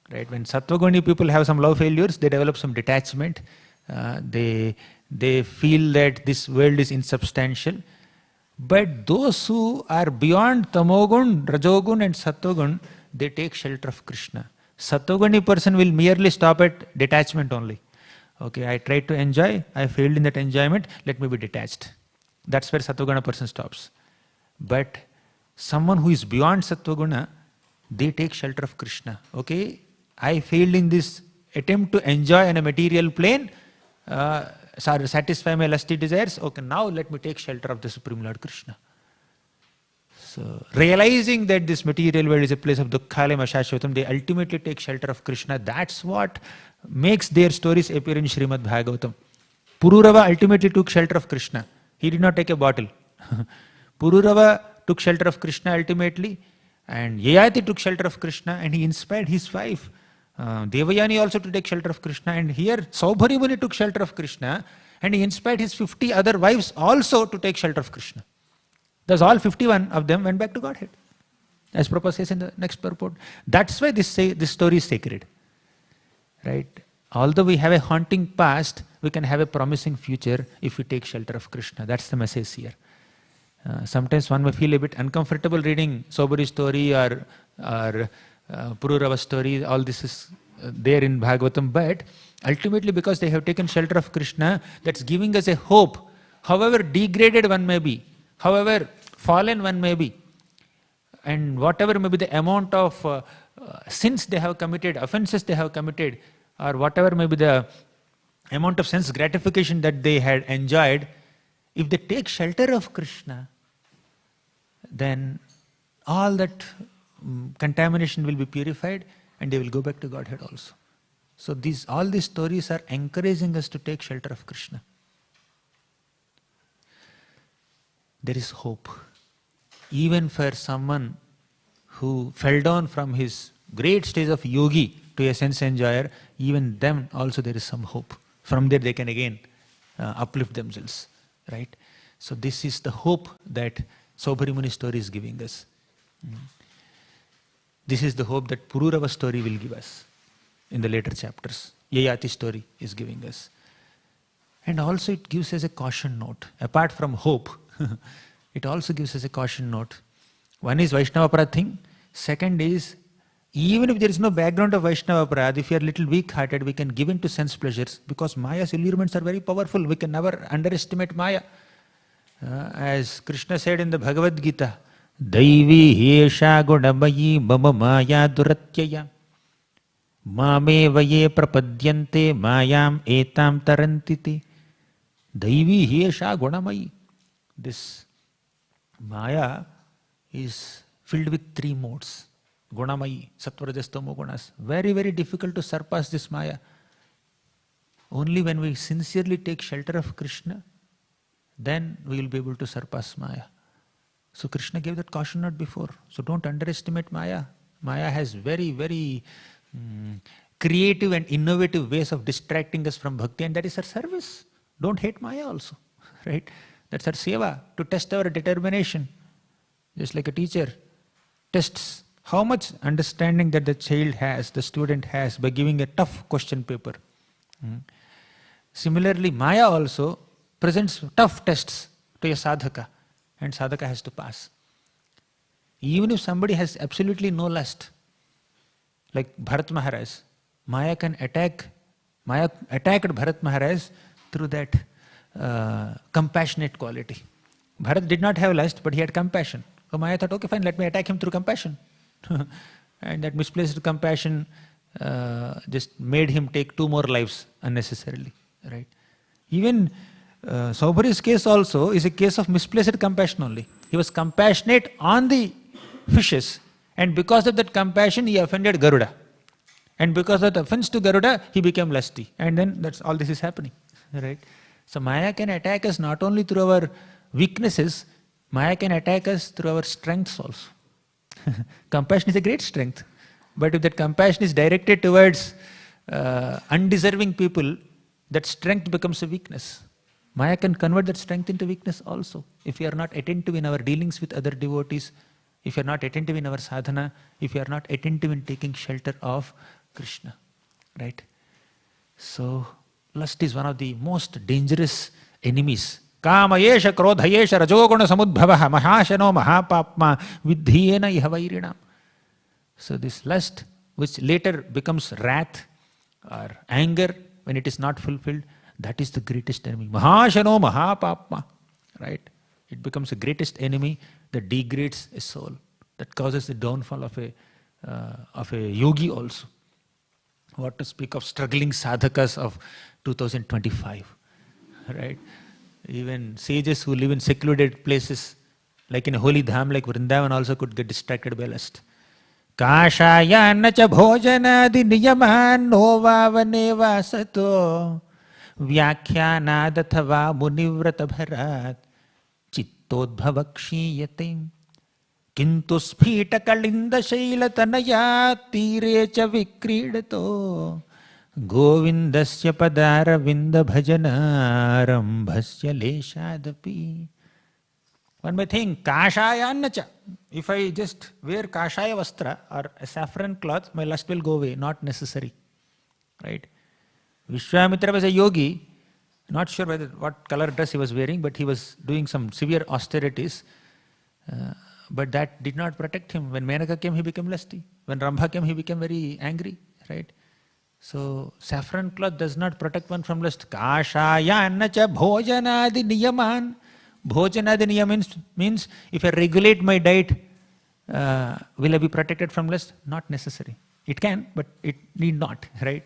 Right? When Sattvaguni people have some love failures, they develop some detachment. They feel that this world is insubstantial. But those who are beyond Tamogun, Rajogun and Sattvagun, they take shelter of Krishna. Sattvaguni person will merely stop at detachment only. Okay, I tried to enjoy, I failed in that enjoyment, let me be detached. That's where Sattvaguna person stops. But someone who is beyond Sattvaguna, they take shelter of Krishna. Okay, I failed in this attempt to enjoy on a material plane, satisfy my lusty desires. Okay, now let me take shelter of the Supreme Lord Krishna. So, realizing that this material world is a place of dukkhalaya shashvatam, they ultimately take shelter of Krishna. That's what makes their stories appear in Śrīmad Bhāgavatam. Pururava ultimately took shelter of Krishna. He did not take a bottle. Pururava took shelter of Krishna ultimately, and Yayati took shelter of Krishna, and he inspired his wife, Devayani, also to take shelter of Krishna. And here Saubhari Muni took shelter of Krishna, and he inspired his 50 other wives also to take shelter of Krishna. Thus all 51 of them went back to Godhead, as Prabhupada says in the next purport. That's why this story is sacred. Right? Although we have a haunting past, we can have a promising future if we take shelter of Krishna. That's the message here. Sometimes one may feel a bit uncomfortable reading Saubhari's story or Pururava's story. All this is there in Bhagavatam, but ultimately because they have taken shelter of Krishna, that's giving us a hope. However degraded one may be, however fallen one may be, and whatever may be the amount of sins they have committed, offenses they have committed, or whatever may be the amount of sense gratification that they had enjoyed, if they take shelter of Krishna, then all that contamination will be purified and they will go back to Godhead also. So all these stories are encouraging us to take shelter of Krishna. There is hope. Even for someone who fell down from his great stage of yogi to a sense enjoyer, even them also there is some hope. From there they can again uplift themselves, right? So this is the hope that Saubhari Muni story is giving us. This is the hope that Pururava story will give us in the later chapters. Yayati story is giving us. And also it gives us a caution note. Apart from hope, it also gives us a caution note. One is Vaishnava Parad thing. Second is, even if there is no background of Vaishnava Parad, if you are a little weak-hearted, we can give in to sense pleasures because Maya's allurements are very powerful. We can never underestimate Maya. As Krishna said in the Bhagavad Gita, Daivi Hesha Gunamayi Mama Maya Duratyaya Mame Vaye Prapadyante Mayam Etam Tarantiti. Daivi Hesha Gunamayi. This Maya is filled with three modes. Gunamayi, Sattva, Rajas, Tamo Gunas. Very, very difficult to surpass this Maya. Only when we sincerely take shelter of Krishna, then we will be able to surpass Maya. So Krishna gave that caution note before. So don't underestimate Maya. Maya has very, very creative and innovative ways of distracting us from bhakti, and that is her service. Don't hate Maya also, right? That's her seva, to test our determination. Just like a teacher tests how much understanding that the child has, the student has, by giving a tough question paper. Similarly, Maya also presents tough tests to a sadhaka, and sadhaka has to pass. Even if somebody has absolutely no lust, like Bharat Maharaj, Maya attacked Bharat Maharaj through that compassionate quality. Bharat did not have lust, but he had compassion. So Maya thought, okay, fine, let me attack him through compassion. And that misplaced compassion just made him take 2 more lives unnecessarily, right? Even Saubhari's case also is a case of misplaced compassion only. He was compassionate on the fishes, and because of that compassion he offended Garuda. And because of the offense to Garuda, he became lusty. And then that's all this is happening, right? So Maya can attack us not only through our weaknesses, Maya can attack us through our strengths also. Compassion is a great strength. But if that compassion is directed towards undeserving people, that strength becomes a weakness. Maya can convert that strength into weakness also. If we are not attentive in our dealings with other devotees, if you are not attentive in our sadhana, if you are not attentive in taking shelter of Krishna, right? So, lust is one of the most dangerous enemies. Kama yesha krodha yesha rajoguna samudbhavaha mahashano mahapapma vidhiyena ihavairinam. So this lust, which later becomes wrath or anger when it is not fulfilled, that is the greatest enemy. Mahashano mahapapma, right? It becomes the greatest enemy that degrades a soul, that causes the downfall of a yogi also. What to speak of struggling sadhakas of 2025, right? Even sages who live in secluded places, like in a holy dham like Vrindavan, also could get distracted by lust. Kashaya nacha bhojanadi niyaman novavane vasato vyakhyanadathava munivrata bharat chittodbhavakshiyate kintu sphitakalinda shailatanaya tirecha vikridato govindasya padaravinda bhajanarambhasya leshadapi. One may think, kashaya annacha. If I just wear kashaya vastra or a saffron cloth, my lust will go away. Not necessary, right? Vishwamitra was a yogi, not sure what color dress he was wearing, but he was doing some severe austerities. But that did not protect him. When Menaka came, he became lusty. When Rambha came, he became very angry, right? So, saffron cloth does not protect one from lust. Kashaya annacha bhojanadi niyaman. Bhojanadi niyam means if I regulate my diet, will I be protected from lust? Not necessary. It can, but it need not, right?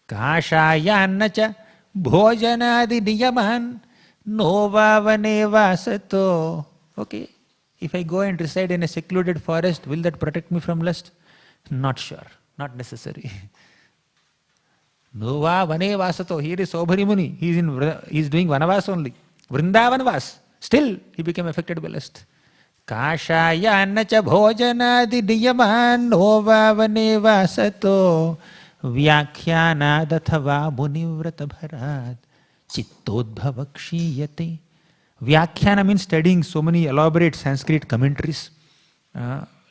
Kashaya annacha bhojanadi niyaman novavane vasato. Okay. If I go and reside in a secluded forest, will that protect me from lust? Not sure, not necessary. No va vane vasato. Here is Saubhari Muni. He is doing vanavas only. Vrindavan vas. Still, he became affected by lust. Kashaya nacha bhojanadi niyaman no va vane vasato vyakhyana dathava munivrata bharat chittodbhavakshiyate. Vyakhyana means studying so many elaborate Sanskrit commentaries,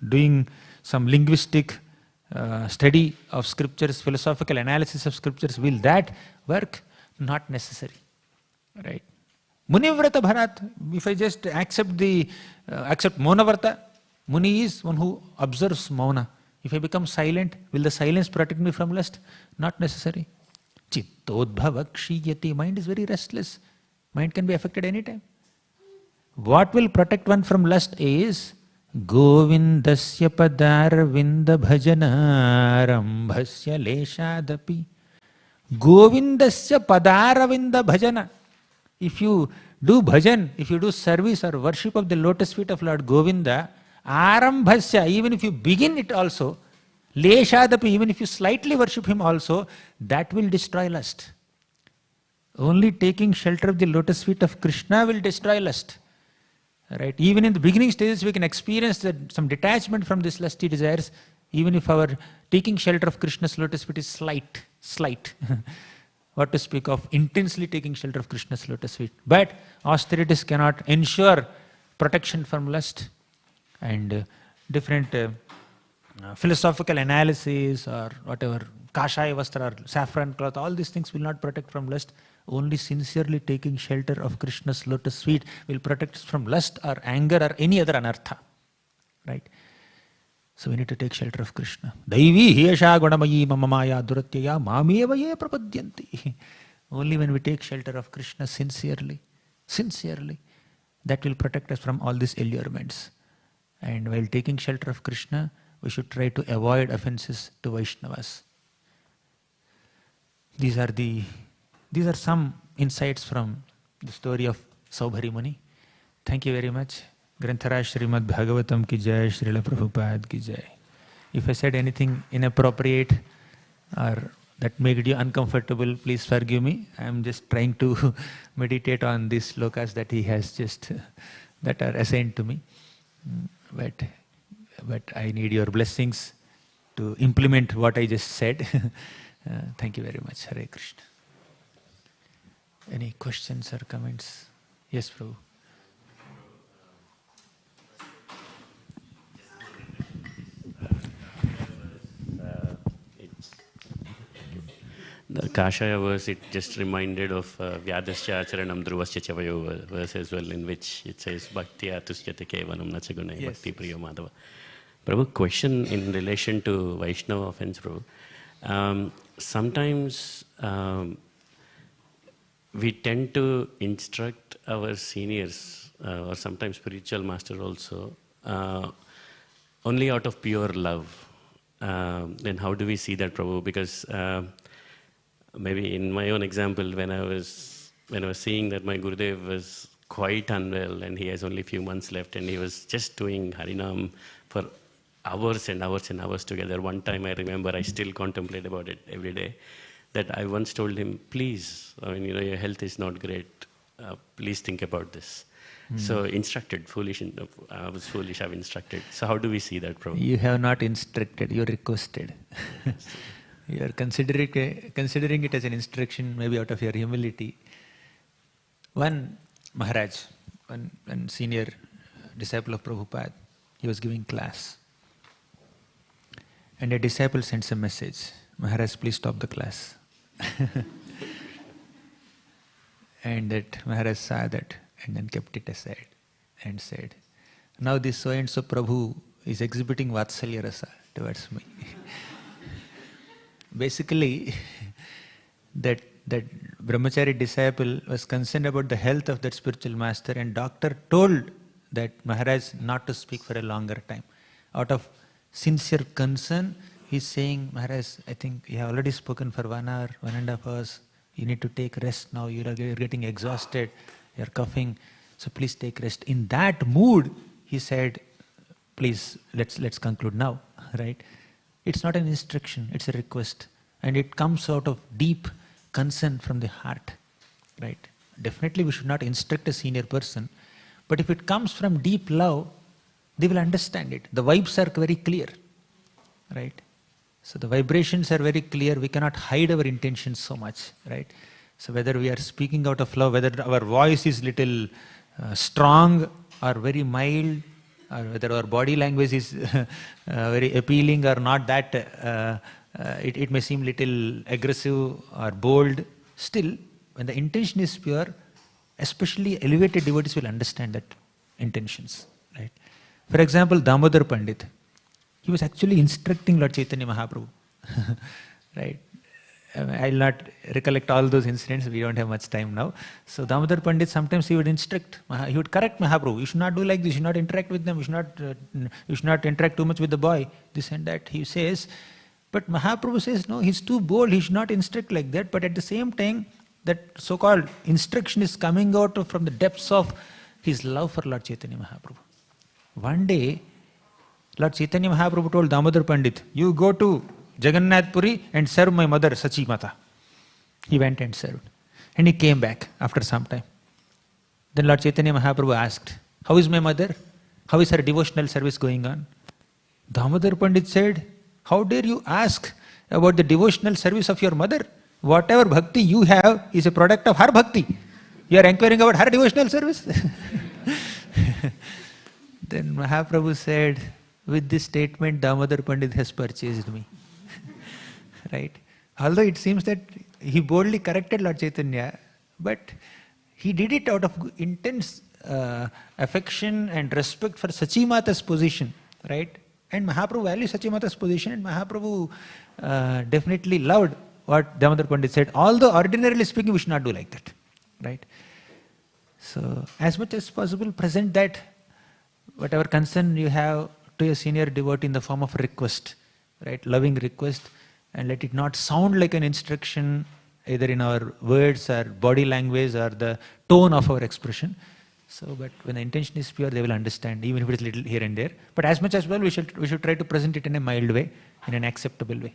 doing some linguistic study of scriptures, philosophical analysis of scriptures. Will that work? Not necessary. Right? Munivrata bharat. If I just accept Mauna Vrata, Muni is one who observes Mauna. If I become silent, will the silence protect me from lust? Not necessary. Chittodbhavakshiyati. Mind is very restless. Mind can be affected anytime. What will protect one from lust is Govindasya padarvinda bhajanarambhasya leshadapi. Govindasya padaravinda bhajana. If you do bhajan, if you do service or worship of the lotus feet of Lord Govinda, arambhasya, even if you begin it also, leshadapi, even if you slightly worship him also, that will destroy lust. Only taking shelter of the lotus feet of Krishna will destroy lust. Right? Even in the beginning stages, we can experience some detachment from these lusty desires, even if our taking shelter of Krishna's lotus feet is slight. What to speak of intensely taking shelter of Krishna's lotus feet. But austerities cannot ensure protection from lust. And different philosophical analysis or whatever, kashaya vastra or saffron cloth, all these things will not protect from lust. Only sincerely taking shelter of Krishna's lotus feet will protect us from lust or anger or any other anartha. Right? So we need to take shelter of Krishna. Daivi hiyasha gunamayi mamamaya duratyaya mameva ye prapadyanti. Only when we take shelter of Krishna sincerely, that will protect us from all these allurements. And while taking shelter of Krishna, we should try to avoid offenses to Vaishnavas. These are some insights from the story of Saubhari Muni. Thank you very much. Granthara Śrīmad Bhāgavatam ki jai, Srila Prabhupada ki jai. If I said anything inappropriate or that made you uncomfortable, please forgive me. I am just trying to meditate on these slokas that he has just, that are assigned to me. But I need your blessings to implement what I just said. Thank you very much. Hare Krishna. Any questions or comments? Yes, Prabhu. The Kashaya verse, it just reminded of Vyadasya Acharanam Dhruvasya Chavayo verse as well, in which it says Bhaktya Tusyate Kevanam Nachagunai Bhakti Priya Madhava. Prabhu, question in relation to Vaishnava offense, Prabhu. Sometimes we tend to instruct our seniors or sometimes spiritual master also only out of pure love. Then how do we see that, Prabhu? Because maybe in my own example, when I was seeing that my Gurudev was quite unwell and he has only a few months left and he was just doing Harinam for hours and hours and hours together. One time I remember, I still contemplate about it every day, that I once told him, please, your health is not great, please think about this. So instructed, I was foolish, I've instructed. So how do we see that, Prabhu? You have not instructed, you requested. You are considering it as an instruction, maybe out of your humility. One Maharaj, one senior disciple of Prabhupada, he was giving class. And a disciple sends a message, Maharaj, please stop the class. And that Maharaj saw that and then kept it aside and said, now this so-and-so Prabhu is exhibiting Vatsalya Rasa towards me. Basically, that brahmachari disciple was concerned about the health of that spiritual master, and doctor told that Maharaj not to speak for a longer time. Out of sincere concern, he is saying, Maharaj, I think you have already spoken for 1 hour, 1.5 hours. You need to take rest now. You are getting exhausted. You are coughing. So please take rest. In that mood, he said, please, let's conclude now, right? It's not an instruction, it's a request. And it comes out of deep concern from the heart, right? Definitely we should not instruct a senior person, but if it comes from deep love, they will understand it. The vibes are very clear, right? So the vibrations are very clear, we cannot hide our intentions so much, right? So whether we are speaking out of love, whether our voice is little strong or very mild, or whether our body language is very appealing or not that, it may seem little aggressive or bold, still when the intention is pure, especially elevated devotees will understand that intentions, right? For example, Damodar Pandit, he was actually instructing Lord Chaitanya Mahaprabhu, right? I'll not recollect all those incidents, we don't have much time now. So Damodar Pandit, sometimes he would instruct, he would correct Mahaprabhu, you should not do like this, you should not interact with them, you should not interact too much with the boy, this and that. He says, but Mahaprabhu says, no, he's too bold, he should not instruct like that, but at the same time, that so-called instruction is coming out from the depths of his love for Lord Chaitanya Mahaprabhu. One day, Lord Chaitanya Mahaprabhu told Damodar Pandit, you go to Jagannath Puri and serve my mother Sachi Mata. He went and served. And he came back after some time. Then Lord Chaitanya Mahaprabhu asked, how is my mother? How is her devotional service going on? Damodar Pandit said, how dare you ask about the devotional service of your mother? Whatever bhakti you have is a product of her bhakti. You are inquiring about her devotional service? Then Mahaprabhu said, with this statement, Damodar Pandit has purchased me. Right? Although it seems that he boldly corrected Lord Chaitanya, but he did it out of intense affection and respect for Sachi Mata's position, right? And Mahaprabhu valued Sachi Mata's position, and Mahaprabhu definitely loved what Damodar Pandit said, although ordinarily speaking we should not do like that, right? So as much as possible present that whatever concern you have to a senior devotee in the form of request, right? Loving request, and let it not sound like an instruction either in our words or body language or the tone of our expression. So, but when the intention is pure, they will understand, even if it is little here and there. But as much as well, we should try to present it in a mild way, in an acceptable way.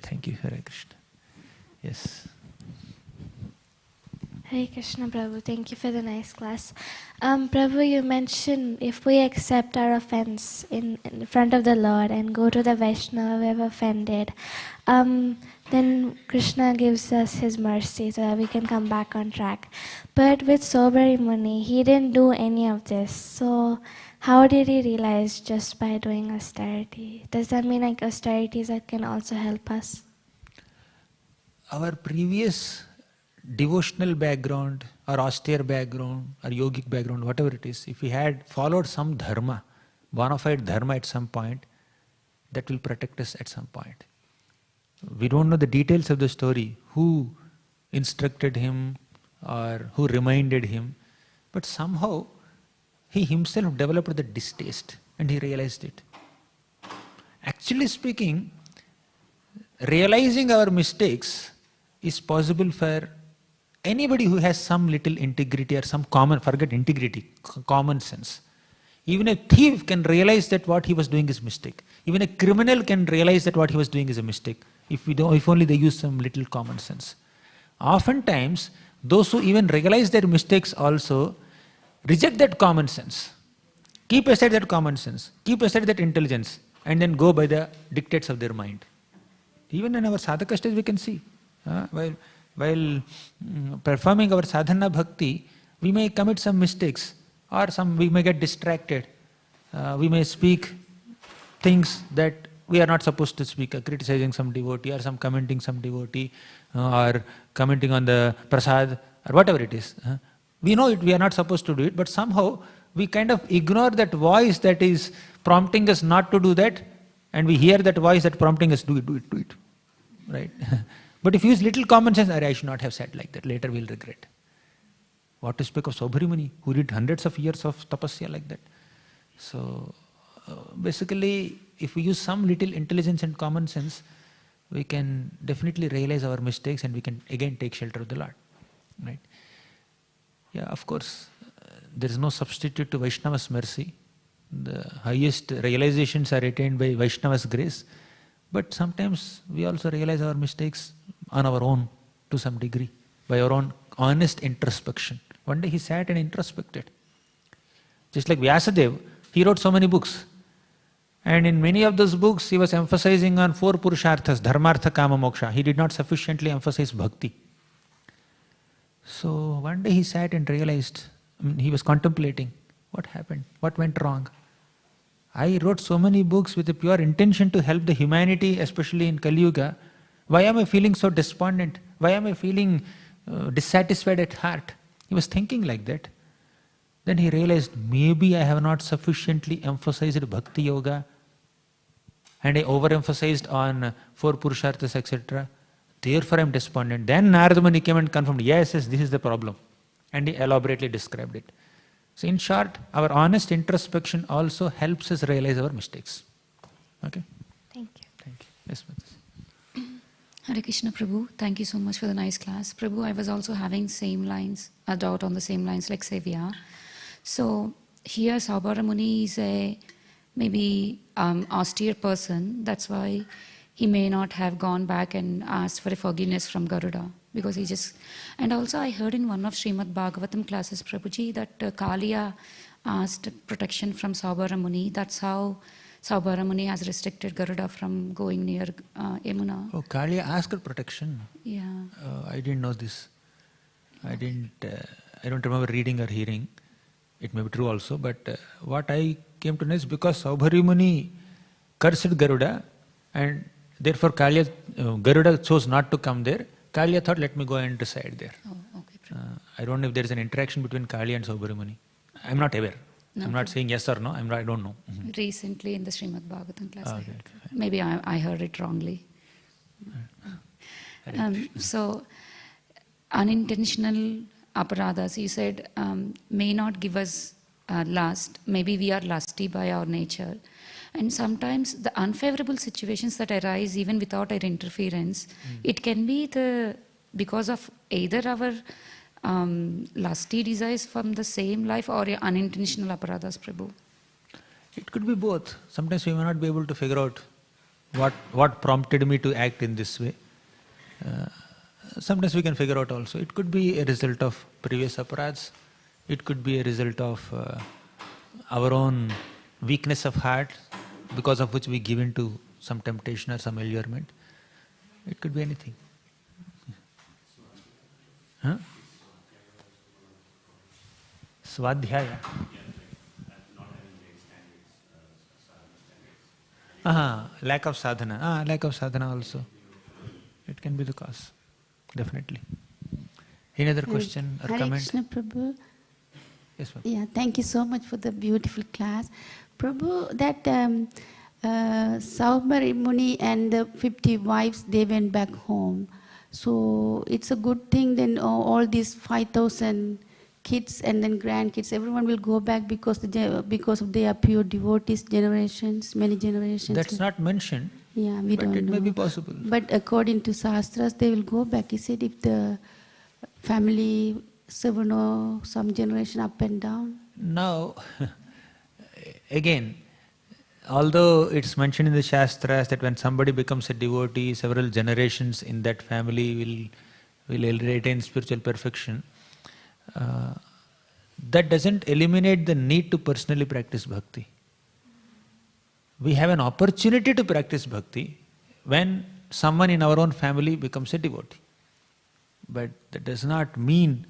Thank you, Hare Krishna. Yes. Hare Krishna, Prabhu. Thank you for the nice class. Prabhu, you mentioned if we accept our offense in front of the Lord and go to the Vaishnava we have offended, then Krishna gives us his mercy so that we can come back on track. But with Saubhari Muni, he didn't do any of this. So how did he realize just by doing austerity? Does that mean like austerities that can also help us? Our previous devotional background or austere background or yogic background, whatever it is, if we had followed some dharma, bona fide dharma at some point, that will protect us at some point. We don't know the details of the story, who instructed him or who reminded him, but somehow he himself developed the distaste and he realized it. Actually speaking, realizing our mistakes is possible for anybody who has some little integrity or some common, forget integrity, common sense. Even a thief can realize that what he was doing is mistake. Even a criminal can realize that what he was doing is a mistake, if only they use some little common sense. Oftentimes, those who even realize their mistakes also reject that common sense. Keep aside that common sense, keep aside that intelligence, and then go by the dictates of their mind. Even in our sadhaka stage we can see, while performing our sadhana bhakti, we may commit some mistakes, or we may get distracted. We may speak things that we are not supposed to speak, criticizing some devotee or some commenting some devotee or commenting on the prasad or whatever it is. We know it, we are not supposed to do it, but somehow we kind of ignore that voice that is prompting us not to do that, and we hear that voice that prompting us do it, right? But if you use little common sense, I should not have said like that, later we'll regret. What to speak of Saubhari Muni, who did hundreds of years of tapasya like that. So basically, if we use some little intelligence and common sense, we can definitely realize our mistakes and we can again take shelter of the Lord, right? Yeah, of course, there is no substitute to Vaishnava's mercy. The highest realizations are attained by Vaishnava's grace. But sometimes we also realize our mistakes on our own to some degree, by our own honest introspection. One day he sat and introspected. Just like Vyasadeva, he wrote so many books. And in many of those books, he was emphasizing on 4 purusharthas, dharmartha, kama, moksha. He did not sufficiently emphasize bhakti. So one day he sat and realized, he was contemplating, what happened? What went wrong? I wrote so many books with a pure intention to help the humanity, especially in Kali Yuga. Why am I feeling so despondent? Why am I feeling dissatisfied at heart? He was thinking like that. Then he realized, maybe I have not sufficiently emphasized Bhakti Yoga and I overemphasized on 4 Purusharthas, etc. Therefore I am despondent. Then Narada Muni came and confirmed, yes, this is the problem. And he elaborately described it. So in short, our honest introspection also helps us realize our mistakes. Okay? Thank you. Thank you. Yes, Mataji. Hare Krishna, Prabhu. Thank you so much for the nice class. Prabhu, I was also having a doubt on the same lines like Sevya. So here Saubhari Muni is a maybe austere person. That's why he may not have gone back and asked for a forgiveness from Garuda. Because he just... And also I heard in one of Śrīmad Bhāgavatam classes, Prabhuji, that Kaliya asked protection from Saubhari Muni. That's how Saubhari Muni has restricted Garuda from going near Yamuna. Oh, Kaliya asked protection? Yeah. I didn't know this. I don't remember reading or hearing. It may be true also, but what I came to know is because Saubhari Muni cursed Garuda and therefore Garuda chose not to come there. Kaliya thought, let me go and reside there. Oh, okay. I don't know if there is an interaction between Kaliya and Saubhari Muni. I'm not aware. No, I'm not saying yes or no. I don't know. Recently in the Śrīmad Bhāgavatam class, I Okay, heard. fine. Maybe I heard it wrongly. So, unintentional aparadhas, you said, may not give us lust. Maybe we are lusty by our nature. And sometimes the unfavorable situations that arise even without our interference, it can be because of either our lusty desires from the same life or unintentional aparadhas, Prabhu. It could be both. Sometimes we may not be able to figure out what prompted me to act in this way. Sometimes we can figure out also. It could be a result of previous aparadhas. It could be a result of our own weakness of heart, because of which we give in to some temptation or some allurement. It could be anything. Huh? Swadhyaya. Lack of sadhana. Lack of sadhana also. It can be the cause. Definitely. Any other question or Hare comment? Krishna, Prabhu. Yes, ma'am. Yeah, thank you so much for the beautiful class. Prabhu, that Saubhari Muni and the 50 wives, they went back home. So it's a good thing then all these 5,000 kids and then grandkids, everyone will go back because they are pure devotees, many generations. That's not mentioned. Yeah, we don't know. But it may be possible. But according to Shastras, they will go back. He said if the family some generation up and down. Now, again, although it's mentioned in the Shastras that when somebody becomes a devotee, several generations in that family will attain spiritual perfection, that doesn't eliminate the need to personally practice bhakti. We have an opportunity to practice bhakti when someone in our own family becomes a devotee. But that does not mean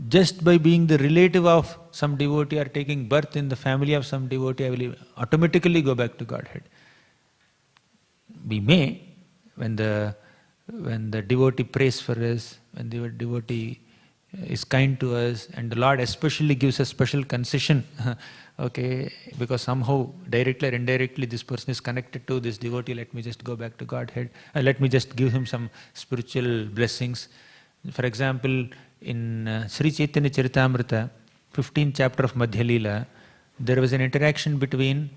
just by being the relative of some devotee or taking birth in the family of some devotee, I will automatically go back to Godhead. We may, when the devotee prays for us, when the devotee is kind to us, and the Lord especially gives a special concession, okay, because somehow, directly or indirectly, this person is connected to this devotee, let me just go back to Godhead, let me just give him some spiritual blessings. For example, in Sri Chaitanya Charitamrita, 15th chapter of Madhya Leela, there was an interaction between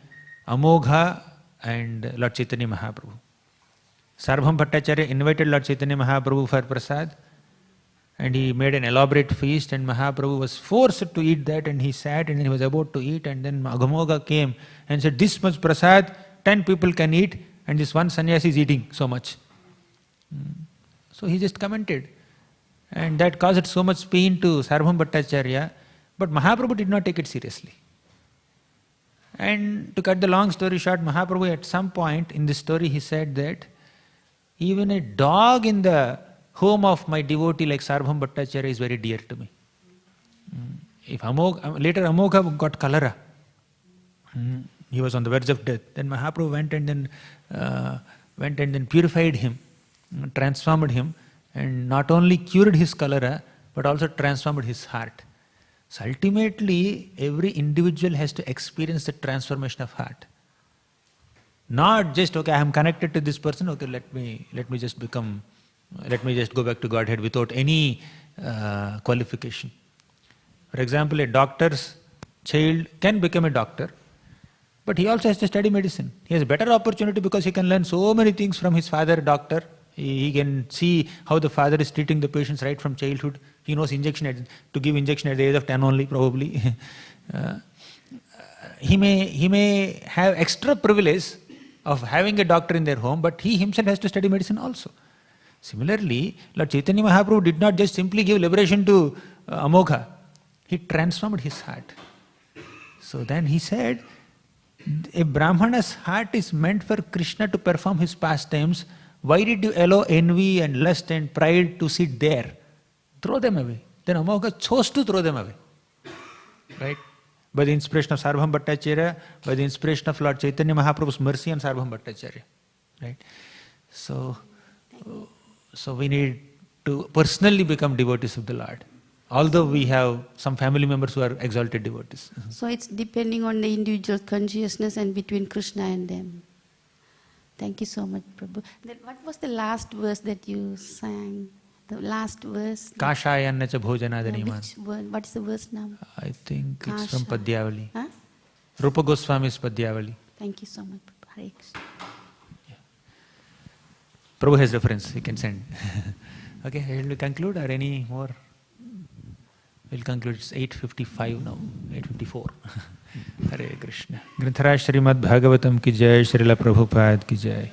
Amogha and Lord Chaitanya Mahaprabhu. Sarvabhaum Bhattacharya invited Lord Chaitanya Mahaprabhu for prasad, And he made an elaborate feast, and Mahaprabhu was forced to eat that, and he sat and he was about to eat, and then Aghamoga came and said, this much prasad, 10 people can eat, and this one sannyasi is eating so much. So he just commented. And that caused so much pain to Sarvabhauma Bhattacharya, but Mahaprabhu did not take it seriously. And to cut the long story short, Mahaprabhu at some point in this story he said that even a dog in the home of my devotee like Sarvabhauma Bhattacharya is very dear to me. If later Amogha got cholera, he was on the verge of death. Then Mahaprabhu went and then purified him, transformed him, and not only cured his cholera, but also transformed his heart. So ultimately, every individual has to experience the transformation of heart. Not just, okay, I am connected to this person, okay, let me just go back to Godhead without any qualification. For example, a doctor's child can become a doctor, but he also has to study medicine. He has a better opportunity because he can learn so many things from his father, doctor. He can see how the father is treating the patients right from childhood. He knows to give injection at the age of 10 only, probably. He may have extra privilege of having a doctor in their home, but he himself has to study medicine also. Similarly, Lord Chaitanya Mahaprabhu did not just simply give liberation to Amogha. He transformed his heart. So then he said, a Brahmana's heart is meant for Krishna to perform his pastimes. Why did you allow envy and lust and pride to sit there? Throw them away. Then Amogha chose to throw them away. Right? By the inspiration of Sarvabhauma Bhattacharya, by the inspiration of Lord Chaitanya Mahaprabhu's mercy on Sarvabhauma Bhattacharya. Right? So we need to personally become devotees of the Lord. Although we have some family members who are exalted devotees. So it's depending on the individual consciousness and between Krishna and them. Thank you so much, Prabhu. Then what was the last verse that you sang? The last verse? Kashayanna cha bhojanadaniman. Which one? What's the verse now? I think it's from Padyavali. Huh? Rupa Goswami's Padyavali. Thank you so much, Prabhu. Hare Krishna. Prabhu has reference, he can send. Okay, will we conclude or any more? We'll conclude. It's 8:55 now, 8:54. Hare Krishna. Granthara Śrīmad Bhāgavatam ki jai, Srila Prabhupada ki jai.